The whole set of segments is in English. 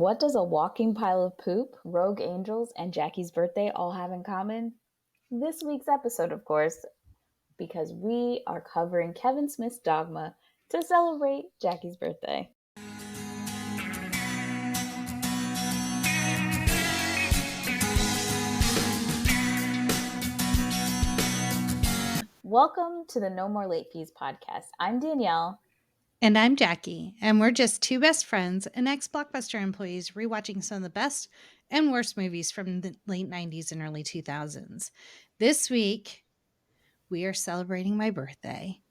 What does a walking pile of poop, rogue angels, and Jackie's birthday all have in common? This week's episode, of course, because we are covering Kevin Smith's Dogma to celebrate Jackie's birthday. Welcome to the No More Late Fees podcast. I'm Danielle. And I'm Jackie, and we're just two best friends and ex-Blockbuster employees rewatching some of the best and worst movies from the late 90s and early 2000s. This week, we are celebrating my birthday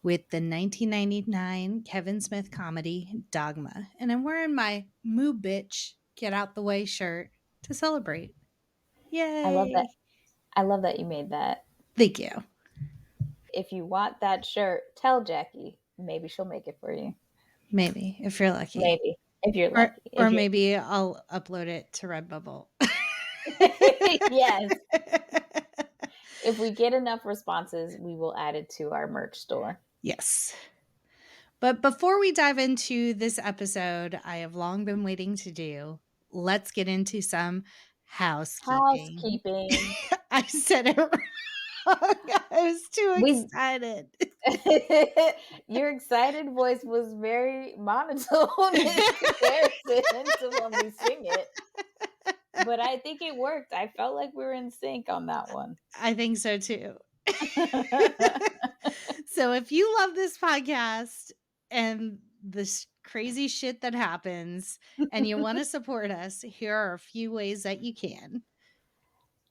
with the 1999 Kevin Smith comedy Dogma, and I'm wearing my Moo Bitch Get Out the Way shirt to celebrate. I love that. Yay! I love that you made that. Thank you. If you want that shirt, tell Jackie. Maybe she'll make it for you. Maybe, if you're lucky. Maybe, if you're Or, lucky. or maybe I'll upload it to Redbubble. Yes. If we get enough responses, we will add it to our merch store. Yes. But before we dive into this episode, I have long been waiting to do, let's get into some housekeeping. I said it wrong. I was too excited. Your excited voice was very monotone in comparison to when we sing it. But I think it worked. I felt like we were in sync on that one. I think so too. So if you love this podcast and this crazy shit that happens and you want to support us, here are a few ways that you can.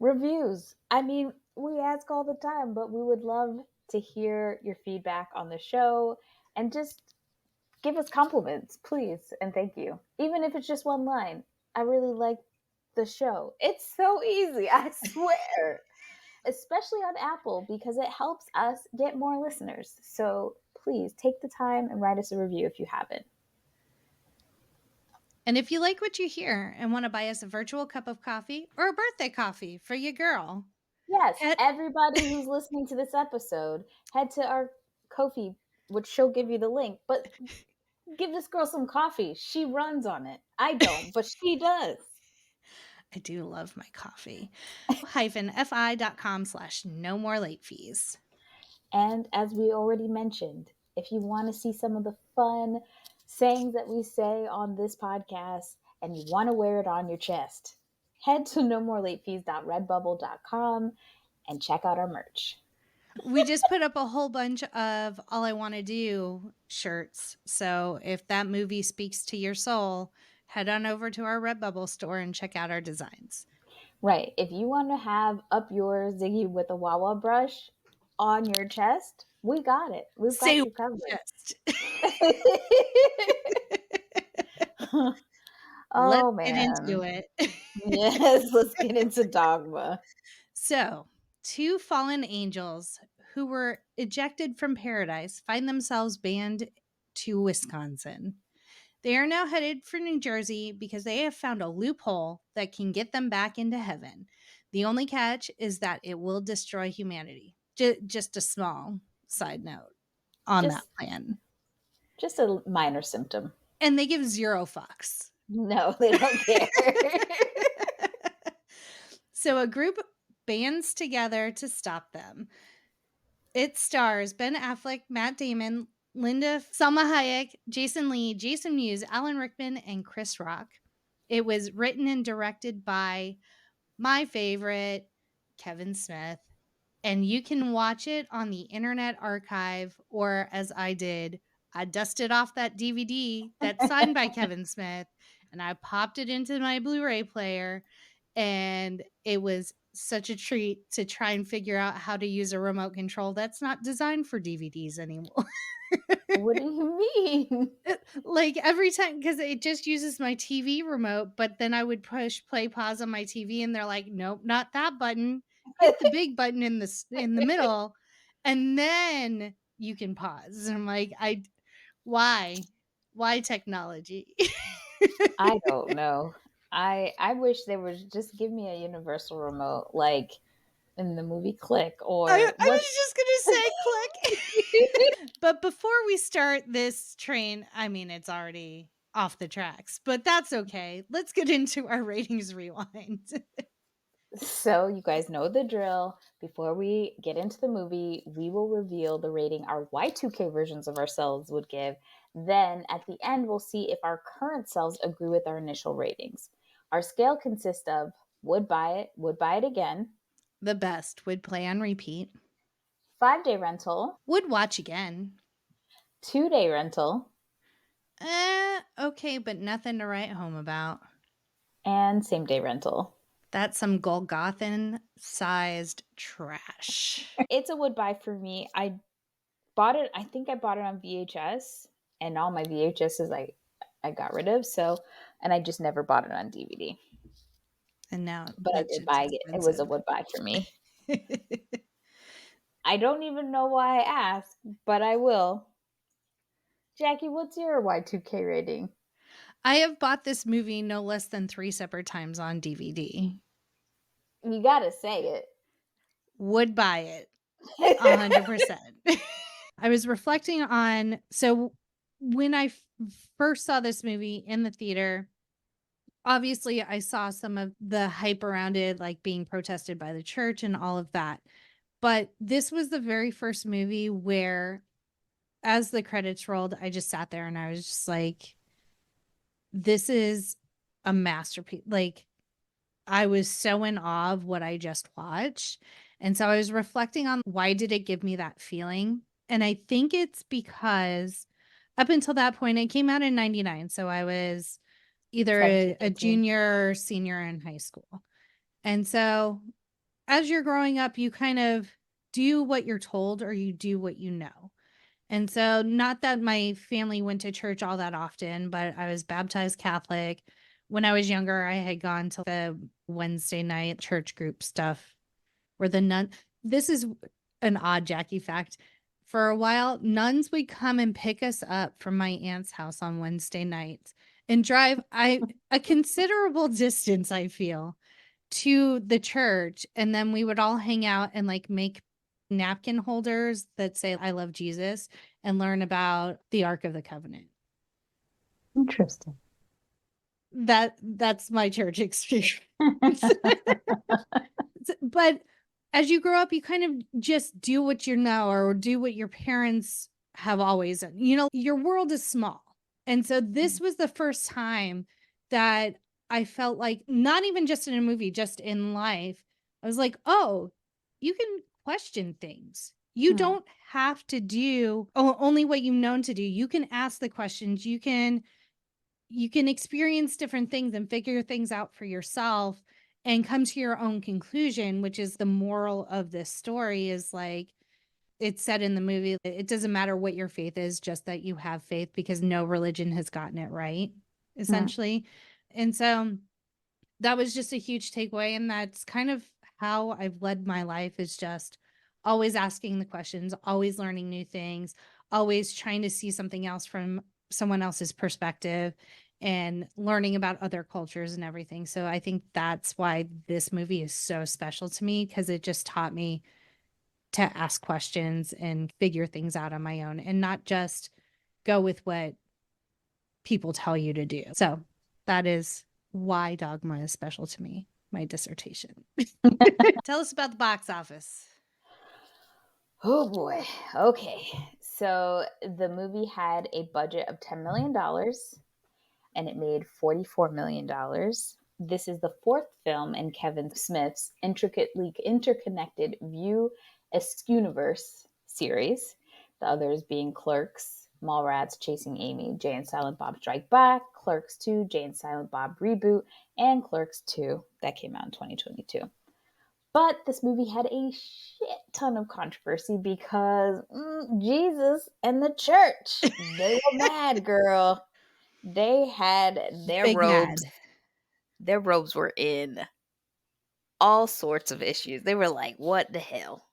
Reviews. I mean, we ask all the time, but we would love to hear your feedback on the show and just give us compliments, please, and thank you. Even if it's just one line. I really like the show. It's so easy, I swear. Especially on Apple, because it helps us get more listeners. So please take the time and write us a review if you haven't. And if you like what you hear and want to buy us a virtual cup of coffee or a birthday coffee for your girl. Yes, everybody who's listening to this episode, head to our Ko-fi, which she'll give you the link. But give this girl some coffee. She runs on it. I don't, but she does. I do love my coffee. -fi.com/no more late fees. And as we already mentioned, if you want to see some of the fun sayings that we say on this podcast and you want to wear it on your chest, head to nomorelatefees.redbubble.com and check out our merch. We just put up a whole bunch of All I Want to Do shirts. So if that movie speaks to your soul, head on over to our Redbubble store and check out our designs. Right. If you want to have up your Ziggy with a Wawa brush on your chest, we got it. We've got you covered. Let's man. get into it. Yes, let's get into Dogma. So, two fallen angels who were ejected from paradise find themselves banned to Wisconsin. They are now headed for New Jersey because they have found a loophole that can get them back into heaven. The only catch is that it will destroy humanity. Just a small side note on that plan. Just a minor symptom. And they give zero fucks. No, they don't care. So a group bands together to stop them. It stars Ben Affleck, Matt Damon, Linda, Salma Hayek, Jason Lee, Jason Mewes, Alan Rickman, and Chris Rock. It was written and directed by my favorite, Kevin Smith. And you can watch it on the Internet Archive, or as I did, I dusted off that DVD that's signed by Kevin Smith, and I popped it into my Blu-ray player, and it was such a treat to try and figure out how to use a remote control that's not designed for DVDs anymore. What do you mean? Like every time, because it just uses my TV remote, but then I would push play pause on my TV and they're like, nope, not that button. Hit the big button in the middle, and then you can pause. And I'm like, why technology? I don't know. I wish they would just give me a universal remote, like in the movie Click, or I was just gonna say Click. But before we start this train, I mean, it's already off the tracks, but that's okay. Let's get into our ratings rewind. So, you guys know the drill. Before we get into the movie, we will reveal the rating our Y2K versions of ourselves would give. Then, at the end, we'll see if our current selves agree with our initial ratings. Our scale consists of would buy it again, The best would play on repeat. 5-day rental, Would watch again. 2-day rental, Okay, but nothing to write home about. and same day rental. That's some Golgothan sized trash. It's a would buy for me. I bought it, I think I bought it on VHS, and all my VHSs I got rid of, so and I just never bought it on DVD. And now But I that did shit's buy it. It was a expensive. would buy for me. I don't even know why I asked, but I will. Jackie, what's your Y2K rating? I have bought this movie no less than 3 separate times on DVD. You gotta say Would buy it it. 100%. I was reflecting on so when I first saw this movie in the theater, obviously I saw some of the hype around it, like being protested by the church and all of that. But this was the very first movie where, as the credits rolled, I just sat there and I was just like, this is a masterpiece. Like, I was so in awe of what I just watched. And so I was reflecting on why did it give me that feeling? And I think it's because up until that point, it came out in 99. So I was either 17, a 18. junior or senior in high school. And so as you're growing up, you kind of do what you're told or you do what you know. And so, not that my family went to church all that often, but I was baptized Catholic. When I was younger, I had gone to the Wednesday night church group stuff where the nun, this is an odd Jackie fact. For a while, nuns would come and pick us up from my aunt's house on Wednesday nights and drive a considerable distance, I feel, to the church, and then we would all hang out and like make napkin holders that say I love Jesus and learn about the Ark of the Covenant. Interesting. That's my church experience. But as you grow up, you kind of just do what you know or do what your parents have always done. You know, your world is small. And so this was the first time that I felt like, not even just in a movie, just in life, I was like, oh, you can question things. You Hmm. don't have to do only what you've known to do. You can ask the questions. You can experience different things and figure things out for yourself and come to your own conclusion, which is the moral of this story. Is like it's said in the movie, it doesn't matter what your faith is, just that you have faith, because no religion has gotten it right, Hmm. essentially. And so that was just a huge takeaway, and that's kind of how I've led my life, is just always asking the questions, always learning new things, always trying to see something else from someone else's perspective and learning about other cultures and everything. So I think that's why this movie is so special to me, because it just taught me to ask questions and figure things out on my own and not just go with what people tell you to do. So that is why Dogma is special to me, my dissertation. Tell us about the box office. Oh boy. Okay. So the movie had a budget of $10 million and it made $44 million. This is the fourth film in Kevin Smith's intricately interconnected View Askewniverse series, the others being Clerks, Mallrats Chasing Amy, Jay and Silent Bob Strike Back, Clerks 2, Jay and Silent Bob Reboot, and Clerks 2, that came out in 2022. But this movie had a shit ton of controversy because Jesus and the church, they were mad, girl. They had their Big robes. mad. Their robes were in all sorts of issues. They were like, what the hell?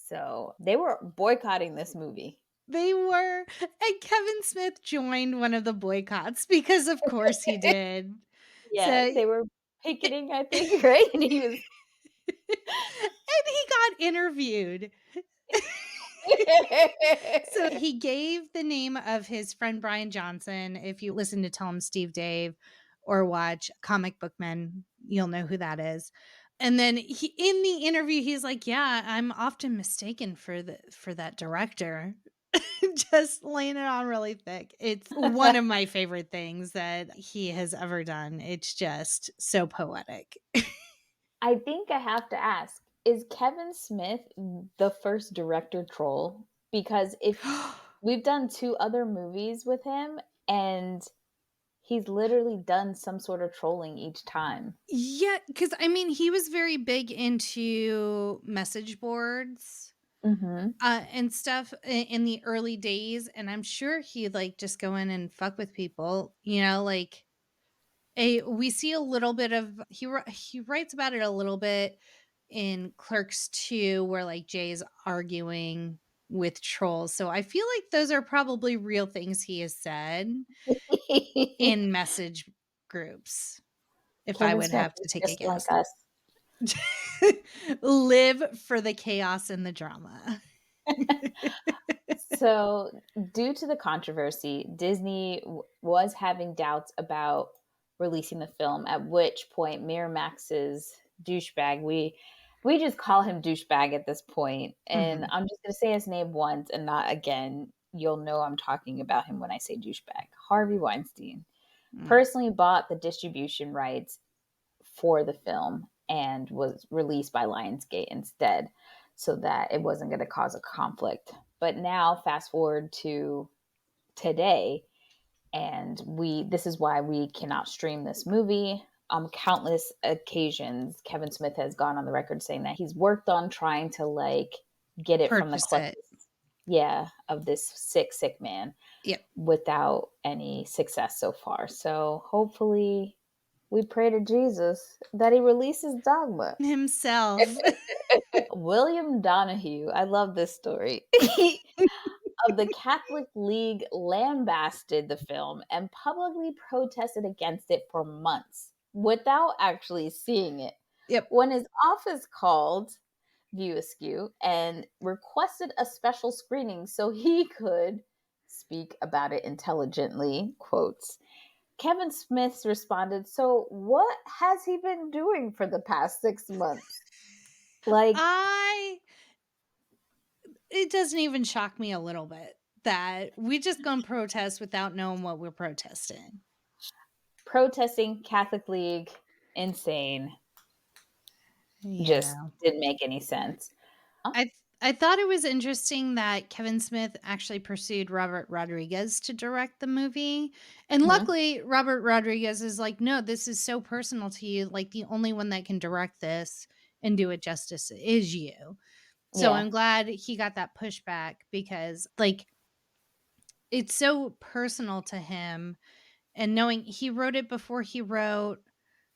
So they were boycotting this movie. They were. And Kevin Smith joined one of the boycotts because, of course, he did. Yeah, So, they were picketing, I think, right? And he was and he got interviewed. So he gave the name of his friend Brian Johnson. If you listen to Tell 'em Steve Dave or watch Comic Book Men, you'll know who that is. And then he in the interview, he's like, "Yeah, I'm often mistaken for that director." Just laying it on really thick. It's one of my favorite things that he has ever done. It's just so poetic. I think I have to ask, is Kevin Smith the first director troll? Because if we've done two other movies with him and he's literally done some sort of trolling each time. Yeah, because I mean, he was very big into message boards, Mhm. and stuff in the early days, and I'm sure he'd, like, just go in and fuck with people, like, we see a little bit of he writes about it a little bit in Clerks 2 where, like, Jay's arguing with trolls, so I feel like those are probably real things he has said in message groups, if I Kevin would Smith have to is take a just like guess. us. Live for the chaos and the drama. So, due to the controversy, Disney was having doubts about releasing the film. At which point, Miramax's douchebag, we just call him douchebag at this point, and Mhm, I'm just gonna say his name once and not again. You'll know I'm talking about him when I say douchebag. Harvey Weinstein mm. personally bought the distribution rights for the film and was released by Lionsgate instead so that it wasn't going to cause a conflict. But now fast forward to today and we this is why we cannot stream this movie. On countless occasions Kevin Smith has gone on the record saying that he's worked on trying to like get it from the Purchase it. clutches, yeah, of this sick man Yep. without any success so far. So hopefully we pray to Jesus that he releases Dogma. Himself. William Donahue, I love this story, of the Catholic League lambasted the film and publicly protested against it for months without actually seeing it. Yep. When his office called View Askew and requested a special screening so he could speak about it intelligently, quotes, Kevin Smith responded, "So, what has he been doing for the past 6 months?" Like, I It doesn't even shock me a little bit that we just gonna protest without knowing what we're protesting. protesting Catholic League, insane, just Yeah. didn't make any sense. I I thought it was interesting that Kevin Smith actually pursued Robert Rodriguez to direct the movie, and Mhm. luckily, Robert Rodriguez is like, "No, this is so personal to you, like, the only one that can direct this and do it justice is you." So, Yeah, I'm glad he got that pushback because, like, it's so personal to him, and knowing he wrote it before he wrote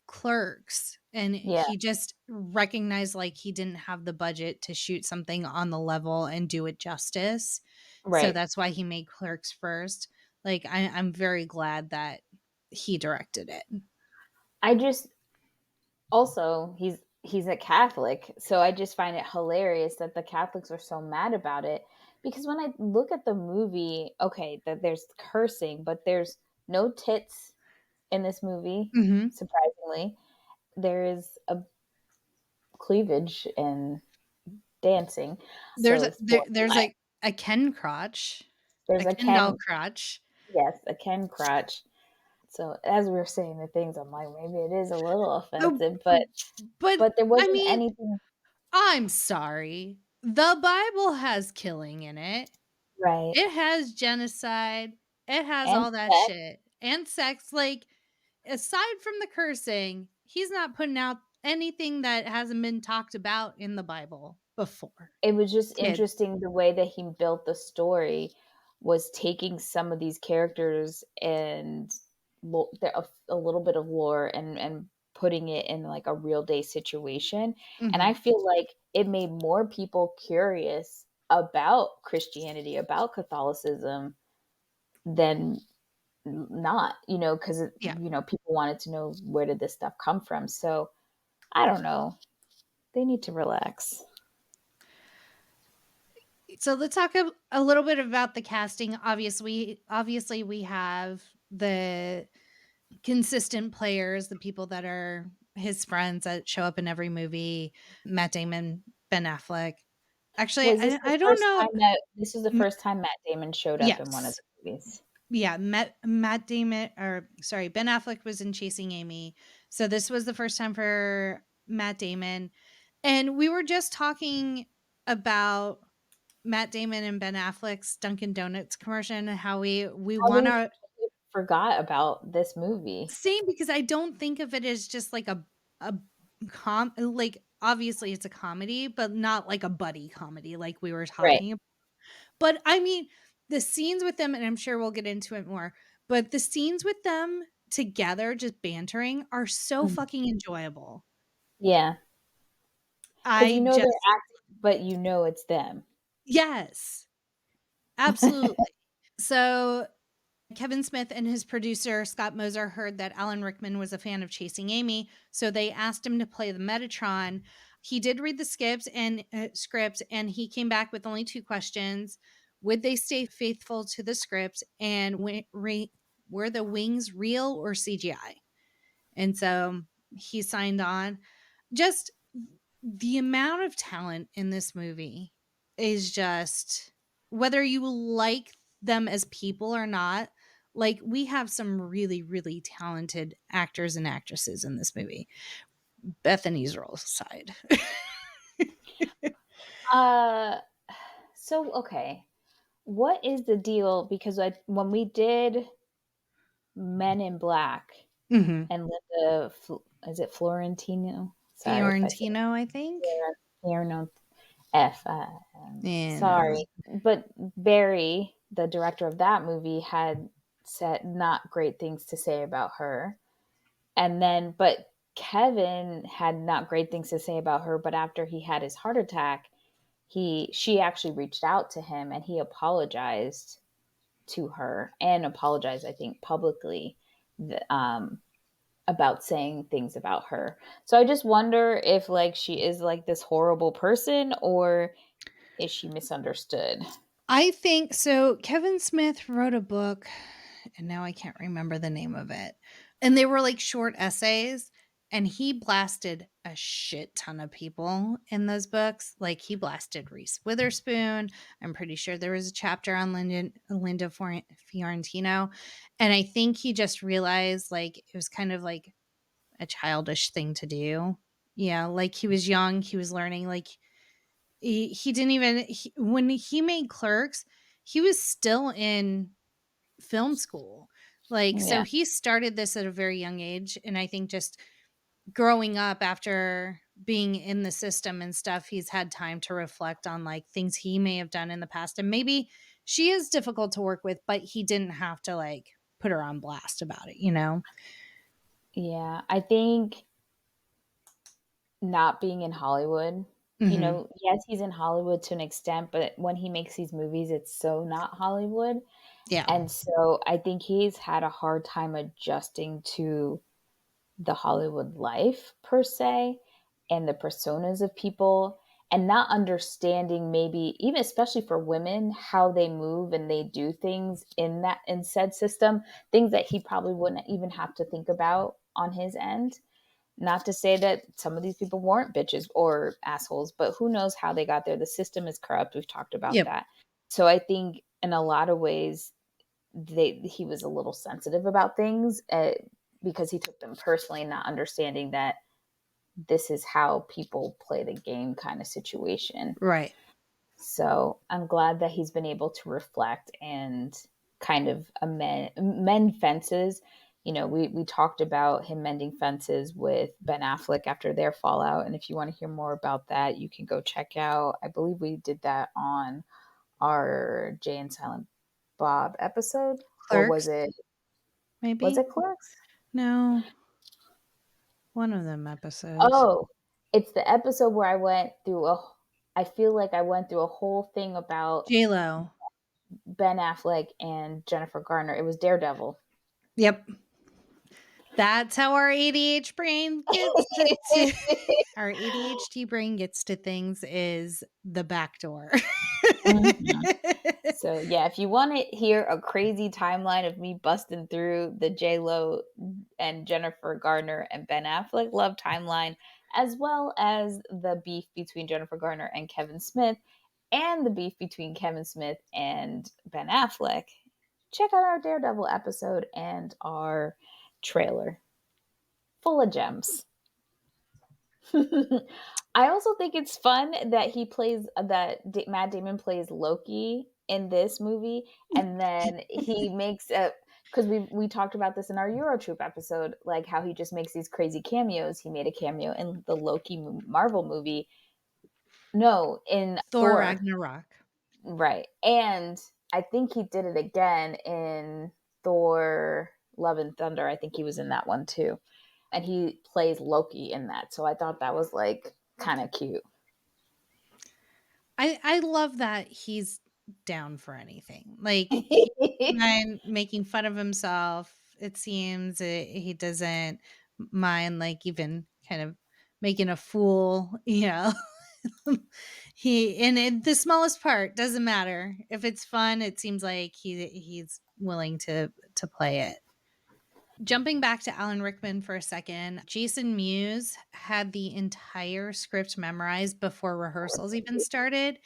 Clerks, and yeah, he just recognized, like, he didn't have the budget to shoot something on the level and do it justice, so right. that's why he made Clerks first. Like, I'm very glad that he directed it. I just also he's a Catholic, so I just find it hilarious that the Catholics are so mad about it because when I look at the movie, okay, that there's cursing, but there's no tits in this movie, Mhm. surprisingly. There is a cleavage and dancing. So sports There's, life. like, a Ken crotch, There's a a Ken doll Ken, crotch. yes, a Ken crotch. So as we were saying the things, I'm like, maybe it is a little Oh, offensive, but but, there I wasn't mean, anything I'm sorry. The Bible has killing in it. right. It has genocide, it has And all that sex, shit, and sex, like, aside from the cursing, he's not putting out anything that hasn't been talked about in the Bible before. it was just Kids. interesting the way that he built the story was taking some of these characters and a little bit of lore and putting it in like a real day situation. And Mhm. I feel like it made more people curious about Christianity, about Catholicism than not, because Yeah. people wanted to know where did this stuff come from. So I don't know. They need to relax. So let's talk a little bit about the casting. Obviously, we have the consistent players, the people that are his friends that show up in every movie. Matt Damon, Ben Affleck. Actually, Was this the I don't first know. time that this was the M- first time Matt Damon showed up in one of yes, the movies? yeah. Matt Damon, or sorry, Ben Affleck was in Chasing Amy. So this was the first time for Matt Damon, and we were just talking about Matt Damon and Ben Affleck's Dunkin' Donuts commercial and how we How we wanna forgot about this movie. same, because I don't think of it as just like a like, obviously it's a comedy, but not like a buddy comedy like we were Right. talking about. But, I mean, the scenes with them, and I'm sure we'll get into it more, but the scenes with them together just bantering are so Mhm. fucking enjoyable. Yeah, because I they're just acting, but it's them. yes, absolutely. So Kevin Smith and his producer, Scott Moser, heard that Alan Rickman was a fan of Chasing Amy, so they asked him to play the Metatron. He did read the script, and he came back with only 2 questions. Would they stay faithful to the script, and were the wings real or CGI? And so he signed on. Just the amount of talent in this movie is just, whether you like them as people or not, like, we have some really, really talented actors and actresses in this movie. Bethany's role aside. Uh, so okay, what is the deal? Because when we did Men in Black Mhm. and Linda, is it Florentino? Sorry if I said Fiorentino, I think? Fiorentino. F. Yeah, no. Sorry, but Barry, the director of that movie, had said not great things to say about her, and then but Kevin had not great things to say about her. But after he had his heart attack, she actually reached out to him and he apologized to her and apologized, I think, publicly, about saying things about her. So I just wonder if like she is like this horrible person or is she misunderstood? I think so. Kevin Smith wrote a book, and now I can't remember the name of it. And they were like short essays, and he blasted a shit ton of people in those books. Like, he blasted Reese Witherspoon. I'm pretty sure there was a chapter on Fiorentino. And I think he just realized like it was kind of like a childish thing to do. Yeah, like he was young, he was learning, like he didn't even when he made Clerks, he was still in film school. Like, so Yeah. he started this at a very young age, and I think just growing up after being in the system and stuff, he's had time to reflect on like things he may have done in the past, and maybe she is difficult to work with, but he didn't have to like put her on blast about it, you know? Yeah. I think not being in Hollywood, Mhm. yes, he's in Hollywood to an extent, but when he makes these movies, it's so not Hollywood. Yeah. And so I think he's had a hard time adjusting to the Hollywood life per se and the personas of people and not understanding maybe even especially for women how they move and they do things in said system, things that he probably wouldn't even have to think about on his end. Not to say that some of these people weren't bitches or assholes, but who knows how they got there. The system is corrupt. We've talked about Yep. that. So I think in a lot of ways he was a little sensitive about things, because he took them personally, not understanding that this is how people play the game kind of situation. Right. So I'm glad that he's been able to reflect and kind of mend fences. We talked about him mending fences with Ben Affleck after their fallout. And if you want to hear more about that, you can go check out, I believe we did that on our Jay and Silent Bob episode. Or was Clerks, it maybe? Clerks? No, one of them episodes. Oh, it's the episode where I feel like I went through a whole thing about J-Lo. Ben Affleck and Jennifer Garner. It was Daredevil. Yep. That's how our ADHD brain gets to our ADHD brain gets to things, is the back door. Mhm. So yeah, if you want to hear a crazy timeline of me busting through the J Lo and Jennifer Garner and Ben Affleck love timeline, as well as the beef between Jennifer Garner and Kevin Smith, and the beef between Kevin Smith and Ben Affleck, check out our Daredevil episode and our trailer, full of gems. I also think it's fun that Matt Damon plays Loki in this movie, and then he makes a because we talked about this in our Eurotroop episode, like how he just makes these crazy cameos. He made a cameo in the Loki Marvel movie, no, in Thor Thor, Ragnarok. right? And I think he did it again in Thor: Love and Thunder. I think he was in that one too, and he plays Loki in that. So I thought that was like kind of cute. I love that he's down for anything. Like, he doesn't mind making fun of himself. It seems he doesn't mind, like, even kind of making a fool, you know. The smallest part doesn't matter. If it's fun, it seems like he's willing to play it. Jumping back to Alan Rickman for a second, Jason Mewes had the entire script memorized before rehearsals even started.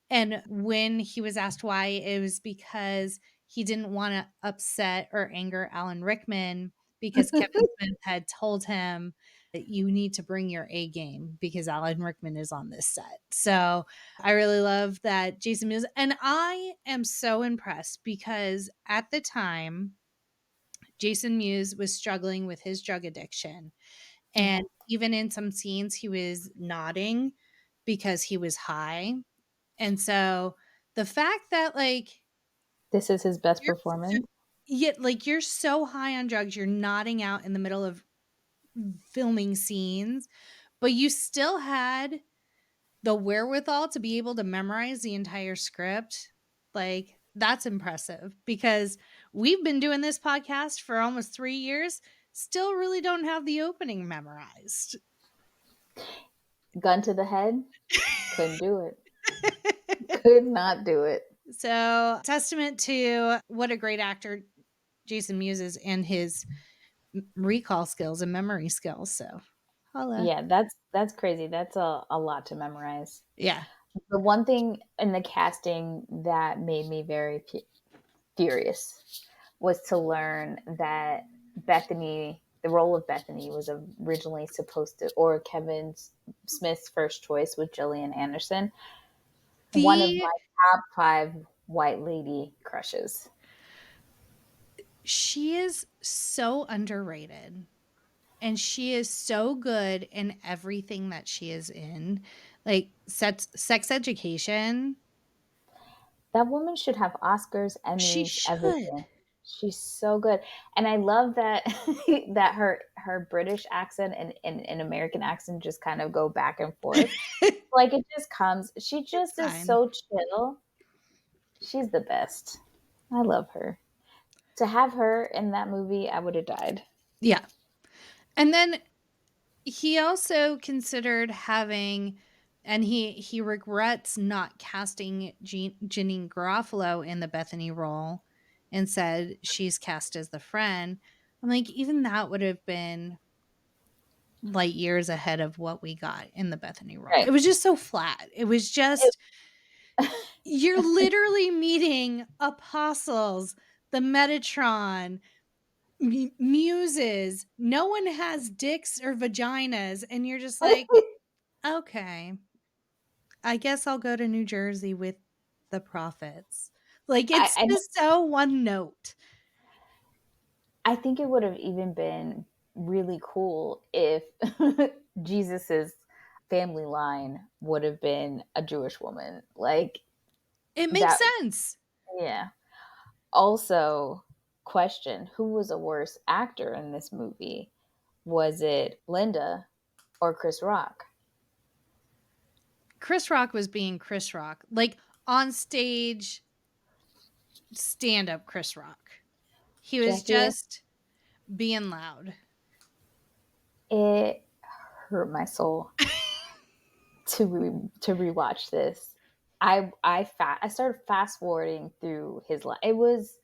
And when he was asked why, it was because he didn't want to upset or anger Alan Rickman, because Kevin Smith had told him that you need to bring your A game because Alan Rickman is on this set. So I really love that Jason Mewes. And I am so impressed because at the time, Jason Mewes was struggling with his drug addiction. And Yeah. even in some scenes, he was nodding because he was high. And so the fact that, like, This is his best you're so, performance. yet, like, you're so high on drugs, you're nodding out in the middle of filming scenes, but you still had the wherewithal to be able to memorize the entire script. Like, that's impressive because we've been doing this podcast for almost 3 years, still really don't have the opening memorized. Gun to the head, couldn't do it. Could not do it. So, testament to what a great actor Jason Mewes is and his recall skills and memory skills. So, holla. Yeah, that's crazy. That's a lot to memorize. Yeah. The one thing in the casting that made me very furious was to learn that Bethany, the role of Bethany, was originally supposed to, or Kevin Smith's first choice was Gillian Anderson, one of The my top 5 white lady crushes. She is so underrated. And she is so good in everything that she is in. Like, sex education. That woman should have Oscars, She Emmys, should. everything. She's so good. And I love that that her British accent and American accent just kind of go back and forth. Like it just comes. She It's just is fine. so chill. She's the best. I love her. To have her in that movie, I would have died. Yeah. And then he also considered having, and he regrets not casting Janine Garofalo in the Bethany role and said she's cast as the friend. I'm like, even that would have been light years ahead of what we got in the Bethany role. Right. It was just so flat. It was It, just, you're literally meeting apostles, the Metatron, muses. No one has dicks or vaginas. And you're just like, okay, I guess I'll go to New Jersey with the prophets. Like, it's I just so one note. I think it would have even been really cool if Jesus's family line would have been a Jewish woman. Like It makes that, sense. yeah. Also, question, who was a worse actor in this movie? Was it Linda or Chris Rock? Chris Rock was being Chris Rock. Like, on stage, stand up Chris Rock. He was Jackie, just being loud. it hurt my soul to rewatch this. I started fast forwarding through his life. It was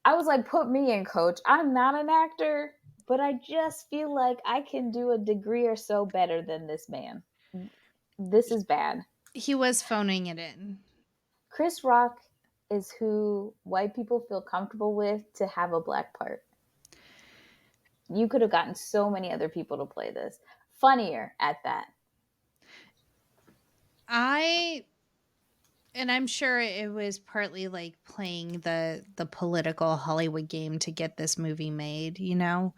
I was like, put me in, coach. I'm not an actor, but I just feel like I can do a degree or so better than this man. This is bad. He was phoning it in. Chris Rock is who white people feel comfortable with to have a black part. You could have gotten so many other people to play this. Funnier at that. I and I'm sure it was partly like playing the political Hollywood game to get this movie made, you know?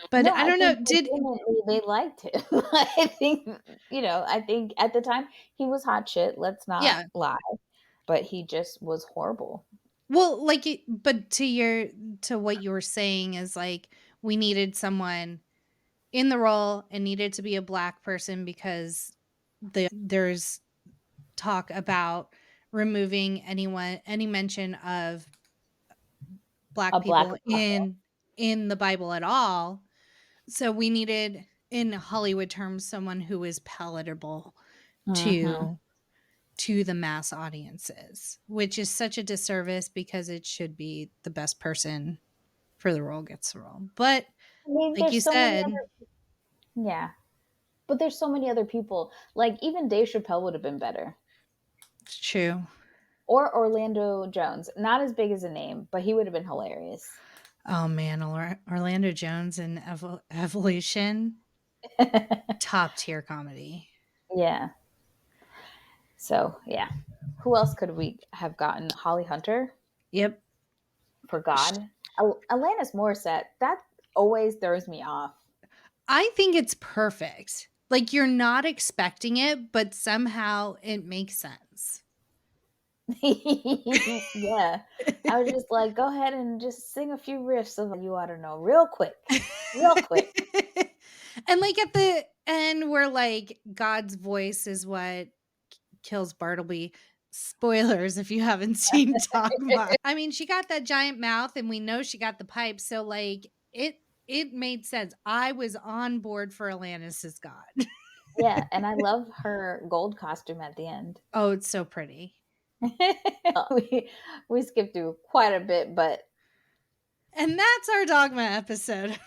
No, But I I don't know, think did legitimately they liked him. I think, I think at the time he was hot shit. Let's not yeah. lie. But he just was horrible. Well, like but to what you were saying is like we needed someone in the role and needed to be a black person because there's talk about removing any mention of A black black people apostle. in the Bible at all. So we needed in Hollywood terms someone who is palatable Hmm. to the mass audiences, which is such a disservice because it should be the best person for the role gets the role. But I mean, like you there's so many said, other, yeah, but there's so many other people. Like even Dave Chappelle would have been better, it's true. or Orlando Jones. Not as big as a name, but he would have been hilarious. Oh man, Orlando Jones and Evolution, top tier comedy. Yeah. So yeah, who else could we have gotten? Holly Hunter Yep. for God. Alanis Morissette. That always throws me off. I think it's perfect. Like you're not expecting it, but somehow it makes sense. Yeah. I was just like, go ahead and just sing a few riffs of You Ought to Know real quick. Real quick. And like at the end where like God's voice is what kills Bartleby. Spoilers if you haven't seen Dogma. I mean, she got that giant mouth and we know she got the pipe, so like it made sense. I was on board for Alanis' God. Yeah, and I love her gold costume at the end. Oh, it's so pretty. we we skipped through quite a bit, but And that's our Dogma episode.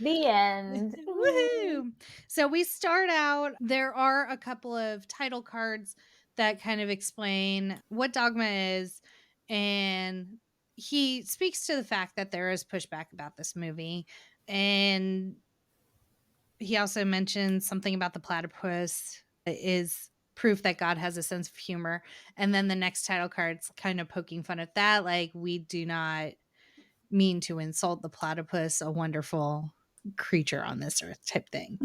the end. Woohoo! So we start out, there are a couple of title cards that kind of explain what Dogma is. And he speaks to the fact that there is pushback about this movie. And he also mentions something about the platypus is proof that God has a sense of humor. And then the next title card's kind of poking fun at that. Like, we do not mean to insult the platypus, a wonderful creature on this earth type thing.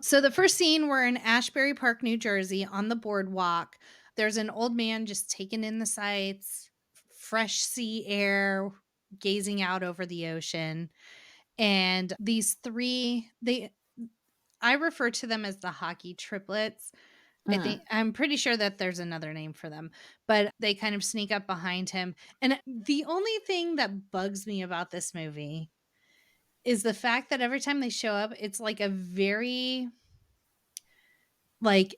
So the first scene, we're in Ashbury Park, New Jersey on the boardwalk. There's an old man just taking in the sights, fresh sea air, gazing out over the ocean. And these three, I refer to them as the hockey triplets. Mm. I'm pretty sure that there's another name for them, but they kind of sneak up behind him. And the only thing that bugs me about this movie is the fact that every time they show up, it's like a very like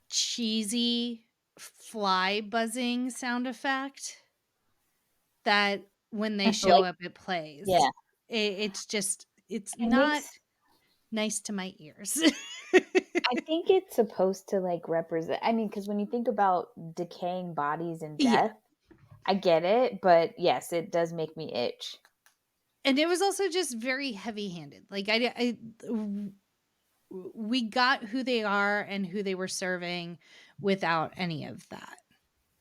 cheesy fly buzzing sound effect that when they show Like, up, it plays. yeah, It's just, it's it not makes nice to my ears. I think it's supposed to like represent I mean, because when you think about decaying bodies and Yeah. death, I get it, but yes, it does make me itch. And it was also just very heavy handed. Like, we got who they are and who they were serving without any of that.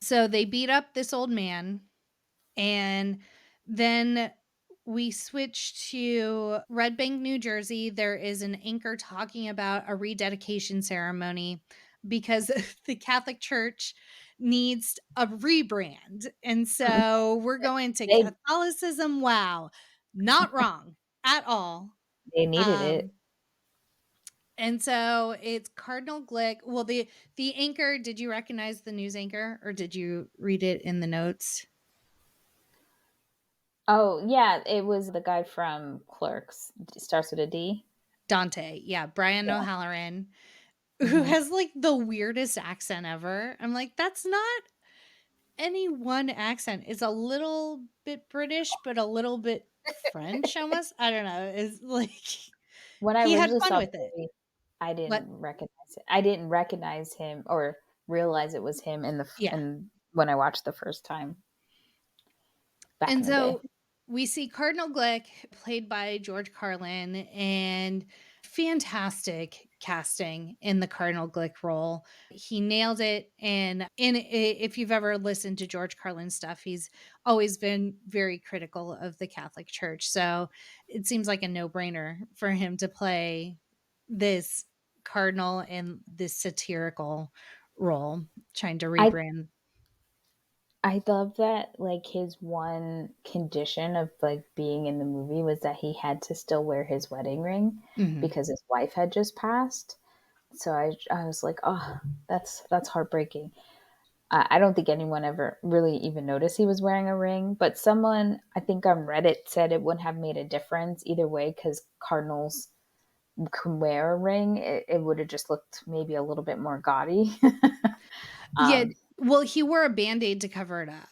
So they beat up this old man. And then we switch to Red Bank, New Jersey. There is an anchor talking about a rededication ceremony because the Catholic Church needs a rebrand. And so we're going to They Catholicism. Wow. Not wrong at all. they needed it. Um, and so it's Cardinal Glick. Well, the anchor, did you recognize the news anchor or did you read it in the notes? Oh, yeah, it was the guy from Clerks. Starts with a D. Dante. Yeah, Brian Yeah. O'Halloran. who Hmm. has, like, the weirdest accent ever. I'm like, "That's not any one accent. It's a little bit British, but a little bit French almost." I don't know. It's like When I he had originally fun saw the with it. movie, I What? didn't recognize it. I didn't recognize him or realize it was him Yeah. in when I watched the first time back in And the day. so we see Cardinal Glick played by George Carlin, and fantastic casting in the Cardinal Glick role. He nailed it. And if you've ever listened to George Carlin stuff, he's always been very critical of the Catholic Church. So it seems like a no brainer for him to play this cardinal in this satirical role, trying to I rebrand. I love that like his one condition of like being in the movie was that he had to still wear his wedding ring Mhm. because his wife had just passed. So I was like, oh, that's heartbreaking. I don't think anyone ever really even noticed he was wearing a ring, but someone I think on Reddit said it wouldn't have made a difference either way because cardinals can wear a ring. It would have just looked maybe a little bit more gaudy. Yeah, um, well, he wore a Band-Aid to cover it up,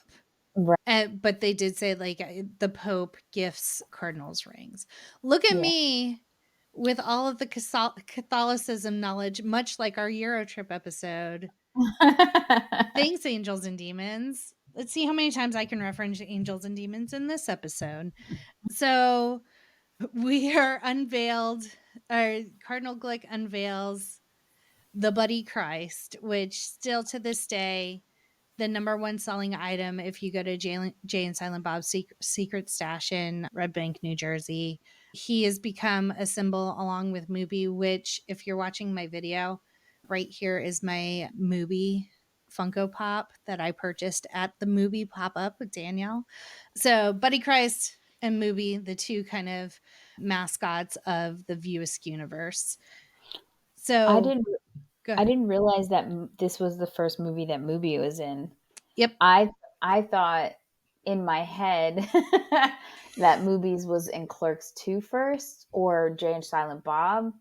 right, but they did say, like, the Pope gifts cardinals rings. Look at yeah. me with all of the Catholicism knowledge, much like our Eurotrip episode. Thanks, angels and demons. Let's see how many times I can reference angels and demons in this episode. So, we are unveiled Cardinal Glick unveils the Buddy Christ, which still to this day the number one selling item if you go to Jay and Silent Bob's secret stash in Red Bank, New Jersey. He has become a symbol along with Mubi, which, if you're watching my video, right here is my Mubi Funko Pop that I purchased at the Mubi pop up with Danielle. So, Buddy Christ and Mubi, the two kind of mascots of the View Askew universe. I So, didn't go I ahead. didn't realize that this was the first movie that Mubi was in. Yep. I thought in my head that Movies was in Clerks 2 first or Jay and Silent Bob.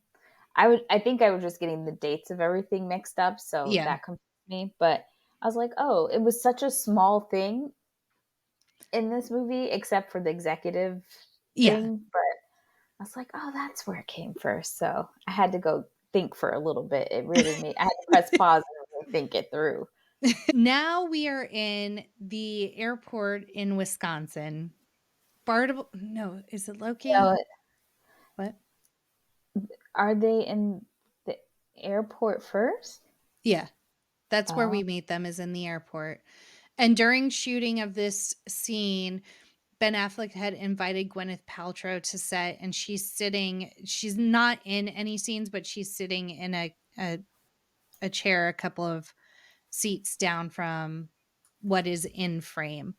I think I was just getting the dates of everything mixed up, so Yeah. that confused me. But I was like, oh, it was such a small thing in this movie, except for the executive Yeah. thing. But I was like, oh, that's where it came first. So I had to go think for a little bit. It really made I had to press pause and really think it through. Now we are in the airport in Wisconsin. Bartable no, is it Now, Loki? What? are they in the airport first? Yeah, that's where Oh, we meet them is in the airport. And during shooting of this scene, Ben Affleck had invited Gwyneth Paltrow to set, and she's not in any scenes, but she's sitting in a chair a couple of seats down from what is in frame.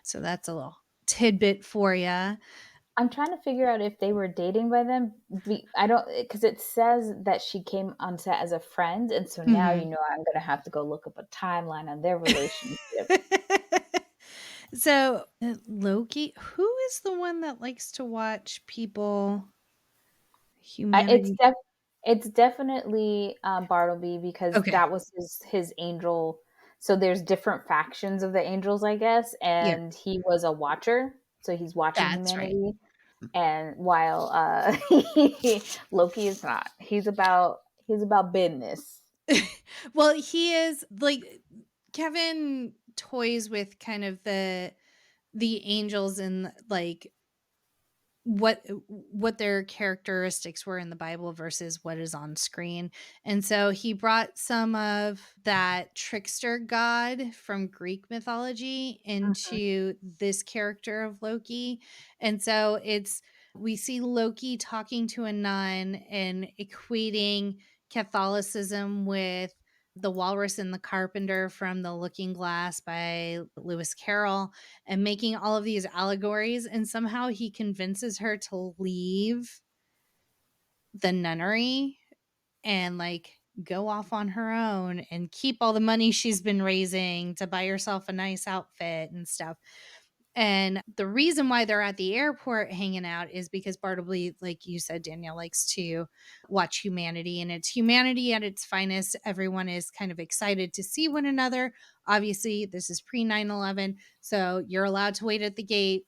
So that's a little tidbit for you. I'm trying to figure out if they were dating by then. I don't because it says that she came on set as a friend, and so now Mhm. I'm gonna have to go look up a timeline on their relationship. So, Loki, who is the one that likes to watch people I, humanity? it's definitely Bartleby because Okay. that was his angel. So there's different factions of the angels, I guess, Yeah, and he was a watcher, so he's watching that's right. humanity. And while Loki is not, he's about business. Well, he is like Kevin toys with kind of the angels and like what their characteristics were in the Bible versus what is on screen. And so he brought some of that trickster god from Greek mythology Mhm. into this character of Loki. And so it's we see Loki talking to a nun and equating Catholicism with The Walrus and the Carpenter from The Looking Glass by Lewis Carroll and making all of these allegories, and somehow he convinces her to leave the nunnery and like go off on her own and keep all the money she's been raising to buy herself a nice outfit and stuff. And the reason why they're at the airport hanging out is because Bartleby, like you said, Danielle, likes to watch humanity, and it's humanity at its finest. Everyone is kind of excited to see one another. Obviously, this is pre 9/11, so you're allowed to wait at the gate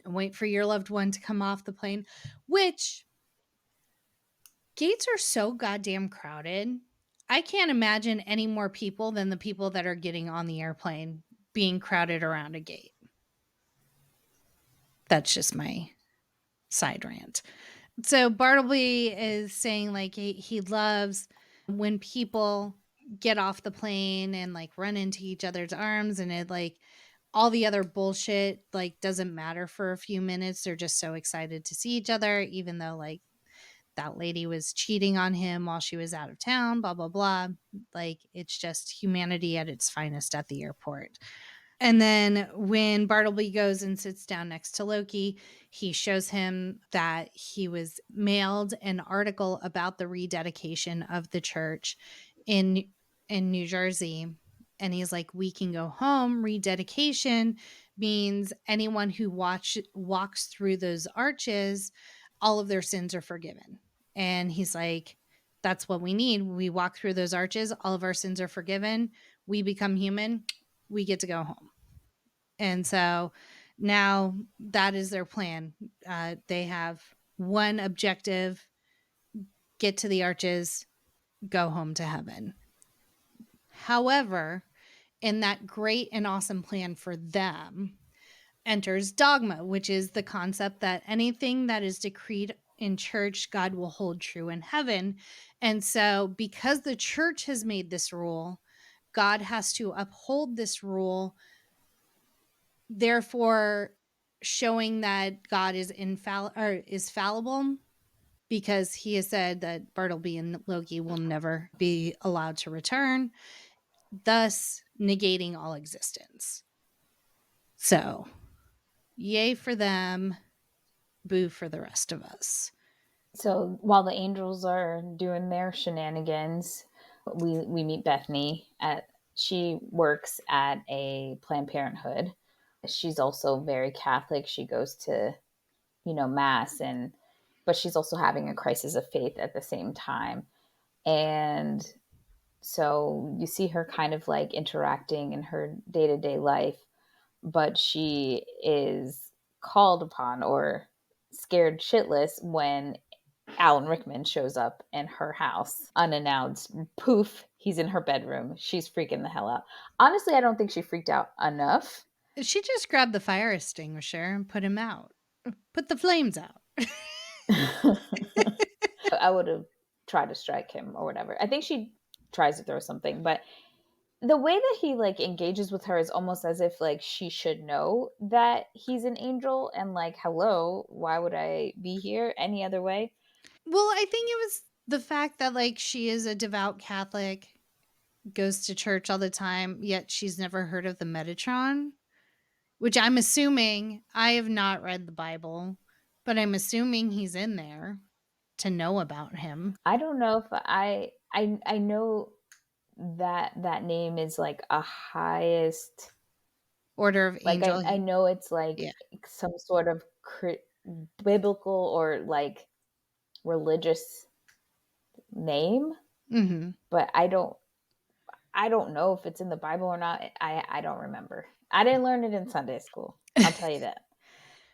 and wait for your loved one to come off the plane, which gates are so goddamn crowded. I can't imagine any more people than the people that are getting on the airplane being crowded around a gate. That's just my side rant. So Bartleby is saying like he loves when people get off the plane and like run into each other's arms, and it like all the other bullshit like doesn't matter for a few minutes. They're just so excited to see each other, even though like that lady was cheating on him while she was out of town, blah blah blah. Like it's just humanity at its finest at the airport. And then when Bartleby goes and sits down next to Loki, he shows him that he was mailed an article about the rededication of the church in New Jersey. And he's like, we can go home. Rededication means anyone who walks through those arches, all of their sins are forgiven. And he's like, that's what we need. We walk through those arches, all of our sins are forgiven. We become human. We get to go home. And so now that is their plan. They have one objective: get to the arches, go home to heaven. However, in that great and awesome plan for them enters dogma, which is the concept that anything that is decreed in church, God will hold true in heaven. And so, because the church has made this rule, God has to uphold this rule, therefore showing that God is fallible, because he has said that Bartleby and Loki will never be allowed to return, thus negating all existence. So, yay for them, boo for the rest of us. So while the angels are doing their shenanigans, we meet Bethany at she works at a Planned Parenthood. She's also very Catholic. She goes to, mass, and but she's also having a crisis of faith at the same time. And so you see her kind of like interacting in her day-to-day life, but she is called upon or scared shitless when Alan Rickman shows up in her house unannounced. Poof, he's in her bedroom. She's freaking the hell out. Honestly, I don't think she freaked out enough. She just grabbed the fire extinguisher and put him out. Put the flames out. I would have tried to strike him or whatever. I think she tries to throw something, but the way that he like engages with her is almost as if like she should know that he's an angel and like, hello, why would I be here any other way? Well, I think it was the fact that like she is a devout Catholic, goes to church all the time, yet she's never heard of the Metatron, which I'm assuming, I have not read the Bible, but I'm assuming he's in there to know about him. I don't know if I know that that name is like a highest, Order of like Angel. I know it's like Yeah. some sort of biblical or like religious name, Mm-hmm. but I don't know if it's in the Bible or not. I don't remember. I didn't learn it in Sunday school. I'll tell you that.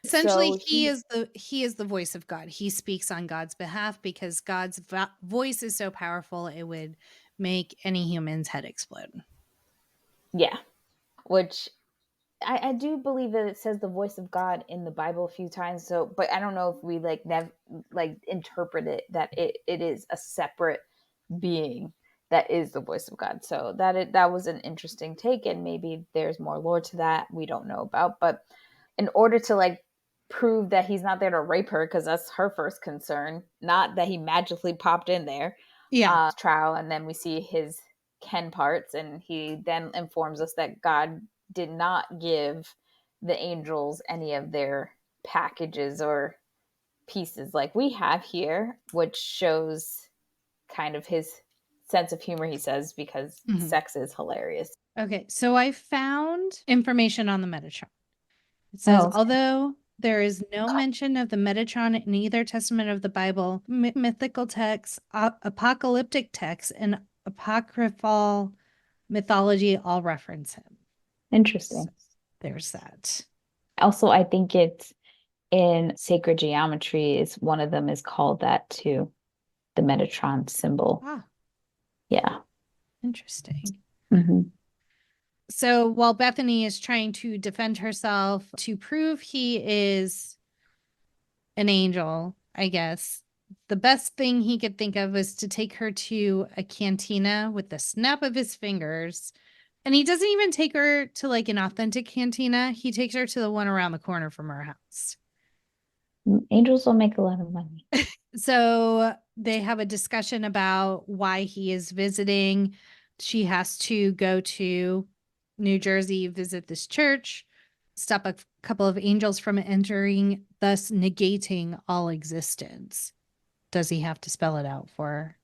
Essentially, So he he is the voice of God. He speaks on God's behalf because God's voice is so powerful it would make any human's head explode. Yeah, which I do believe that it says the voice of God in the Bible a few times. So, but I don't know if we like like interpret it that it is a separate being that is the voice of God. So that was an interesting take, and maybe there's more lore to that we don't know about. But in order to like prove that he's not there to rape her, because that's her first concern, not that he magically popped in there, Yeah. trial, and then we see his Ken parts, and he then informs us that God did not give the angels any of their packages or pieces like we have here, which shows kind of his sense of humor, he says, because Mhm. sex is hilarious. Okay, so I found information on the Metatron. It says, Oh, although there is no mention of the Metatron in either testament of the Bible, mythical texts, apocalyptic texts, and apocryphal mythology all reference him. So interesting. there's that. Also, I think it's in sacred geometry is one of them is called that too, the Metatron symbol. Ah, Yeah. interesting. Hmm. So while Bethany is trying to defend herself to prove he is an angel, I guess, the best thing he could think of was to take her to a cantina with the snap of his fingers. And he doesn't even take her to like an authentic cantina. He takes her to the one around the corner from her house. Angels will make a lot of money. So they have a discussion about why he is visiting. She has to go to New Jersey, visit this church, stop a couple of angels from entering, thus negating all existence. Does he have to spell it out for her?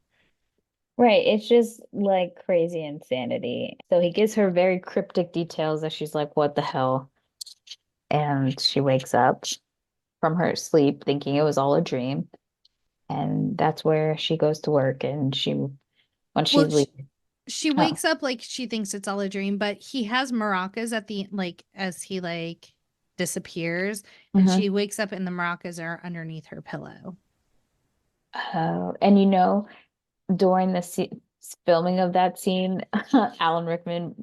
Right. It's just like crazy insanity. So he gives her very cryptic details that she's like, what the hell? And she wakes up from her sleep thinking it was all a dream. And that's where she goes to work. And when Well, she's leaving, she oh, wakes up like she thinks it's all a dream, but he has maracas at the like as he like disappears, and mhm. she wakes up and the maracas are underneath her pillow. Oh, and during the filming of that scene, Alan Rickman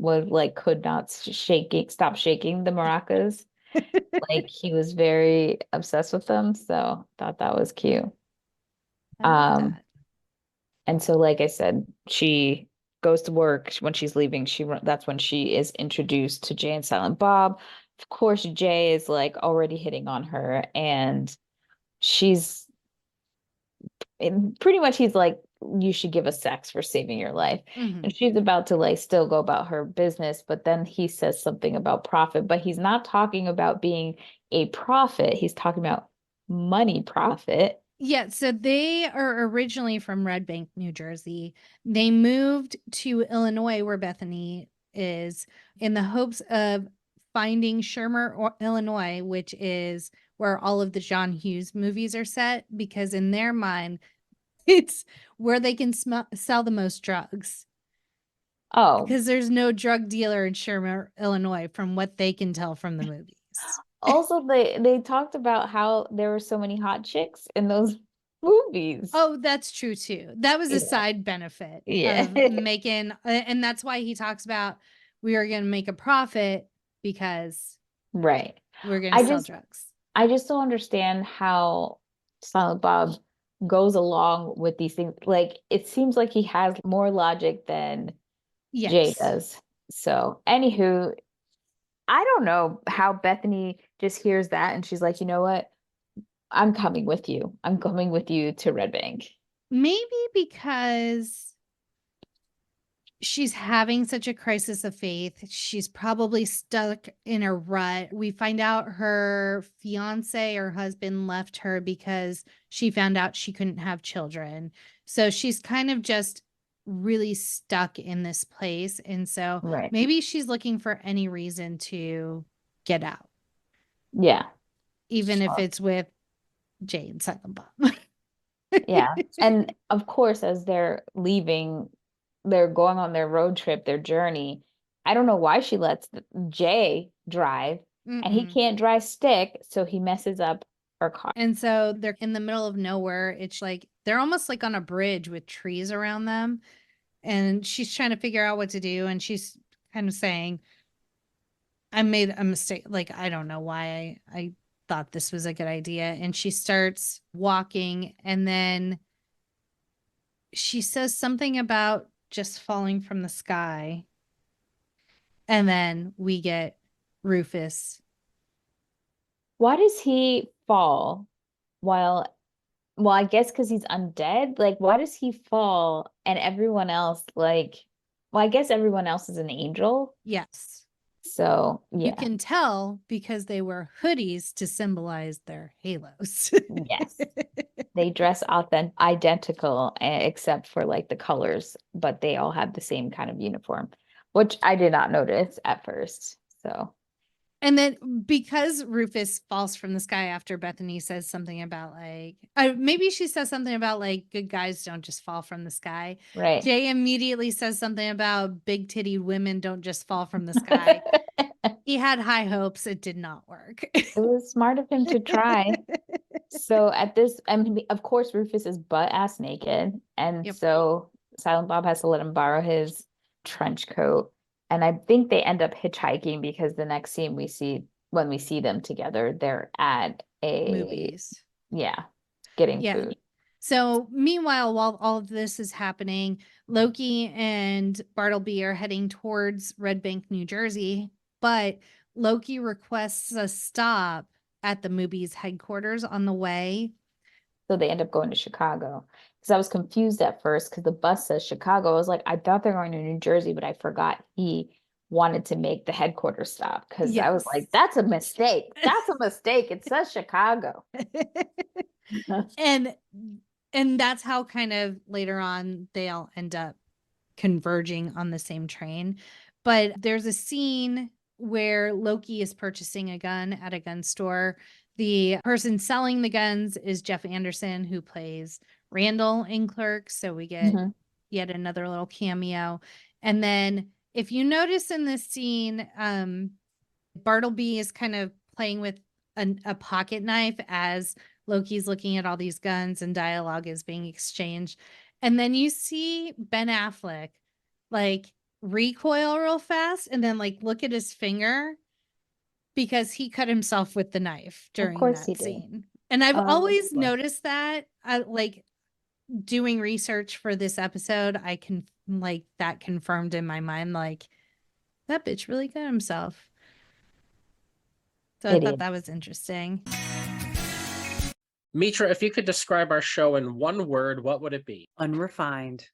could not stop shaking the maracas. Like he was very obsessed with them. So thought that was cute. I like Um, that. and so like I said, she goes to work when she's leaving. That's when she is introduced to Jay and Silent Bob. Of course, Jay is like already hitting on her, and she's pretty much he's like, you should give us sex for saving your life. Mm-hmm. And she's about to like still go about her business, but then he says something about profit, but he's not talking about being a prophet. He's talking about money profit. Yeah, so they are originally from Red Bank, New Jersey. They moved to Illinois, where Bethany is, in the hopes of finding Shermer, Illinois, which is where all of the John Hughes movies are set, because in their mind, it's where they can sell the most drugs. Oh, Because there's no drug dealer in Shermer, Illinois, from what they can tell from the movies. also they talked about how there were so many hot chicks in those movies. Oh, that's true too. That was a Yeah. side benefit Yeah. of making, and that's why he talks about we are going to make a profit because Right. we're going to I sell just drugs. I just don't understand how Silent Bob goes along with these things. Like it seems like he has more logic than Jay Yes. does. So, anywho, I don't know how Bethany just hears that and she's like, you know what? I'm coming with you. I'm coming with you to Red Bank. Maybe because she's having such a crisis of faith. She's probably stuck in a rut. We find out her fiance or husband left her because she found out she couldn't have children. So she's kind of just really stuck in this place. And so Right. maybe she's looking for any reason to get out, Yeah. even if Sure. it's with Jay and Silent Bob. Yeah. And of course, as they're leaving, they're going on their road trip, their journey. I don't know why she lets Jay drive and he Mm-mm. can't drive stick, so he messes up her car. And so they're in the middle of nowhere. It's like they're almost like on a bridge with trees around them. And she's trying to figure out what to do. And she's kind of saying, I made a mistake. Like, I don't know why I thought this was a good idea. And she starts walking. And then she says something about just falling from the sky. And then we get Rufus. Why does he fall while, well, I guess because he's undead. Like, why does he fall and everyone else, like, well, I guess everyone else is an angel. Yes. So, You yeah, can tell because they wear hoodies to symbolize their halos. yes. They dress identical except for like the colors, but they all have the same kind of uniform, which I did not notice at first. So, And then because Rufus falls from the sky after Bethany says something about like, maybe she says something about like good guys don't just fall from the sky. Right. Jay immediately says something about big titty women don't just fall from the sky. He had high hopes. It did not work. It was smart of him to try. So at this, I mean, of course, Rufus is butt ass naked. And Yep. so Silent Bob has to let him borrow his trench coat. And I think they end up hitchhiking because the next scene we see, when we see them together, they're at Movies. yeah, getting Yeah. food. So meanwhile, while all of this is happening, Loki and Bartleby are heading towards Red Bank, New Jersey, but Loki requests a stop at the movie's headquarters on the way. So they end up going to Chicago. Because I was confused at first because the bus says Chicago. I was like, I thought they're going to New Jersey, but I forgot he wanted to make the headquarters stop because I was like, Yes. that's a mistake. That's a mistake. It says Chicago. and that's how kind of later on they all end up converging on the same train. But there's a scene where Loki is purchasing a gun at a gun store. The person selling the guns is Jeff Anderson, who plays Randall in Clerks. So we get Mhm. yet another little cameo. And then if you notice in this scene, Bartleby is kind of playing with a pocket knife as Loki's looking at all these guns and dialogue is being exchanged. And then you see Ben Affleck like recoil real fast and then like look at his finger because he cut himself with the knife Of during course he that did. scene. And I've Of always course. noticed that like doing research for this episode, I can like that confirmed in my mind like that bitch really cut himself. So I thought Idiot. that was interesting. Mitra, if you could describe our show in one word, what would it be? Unrefined.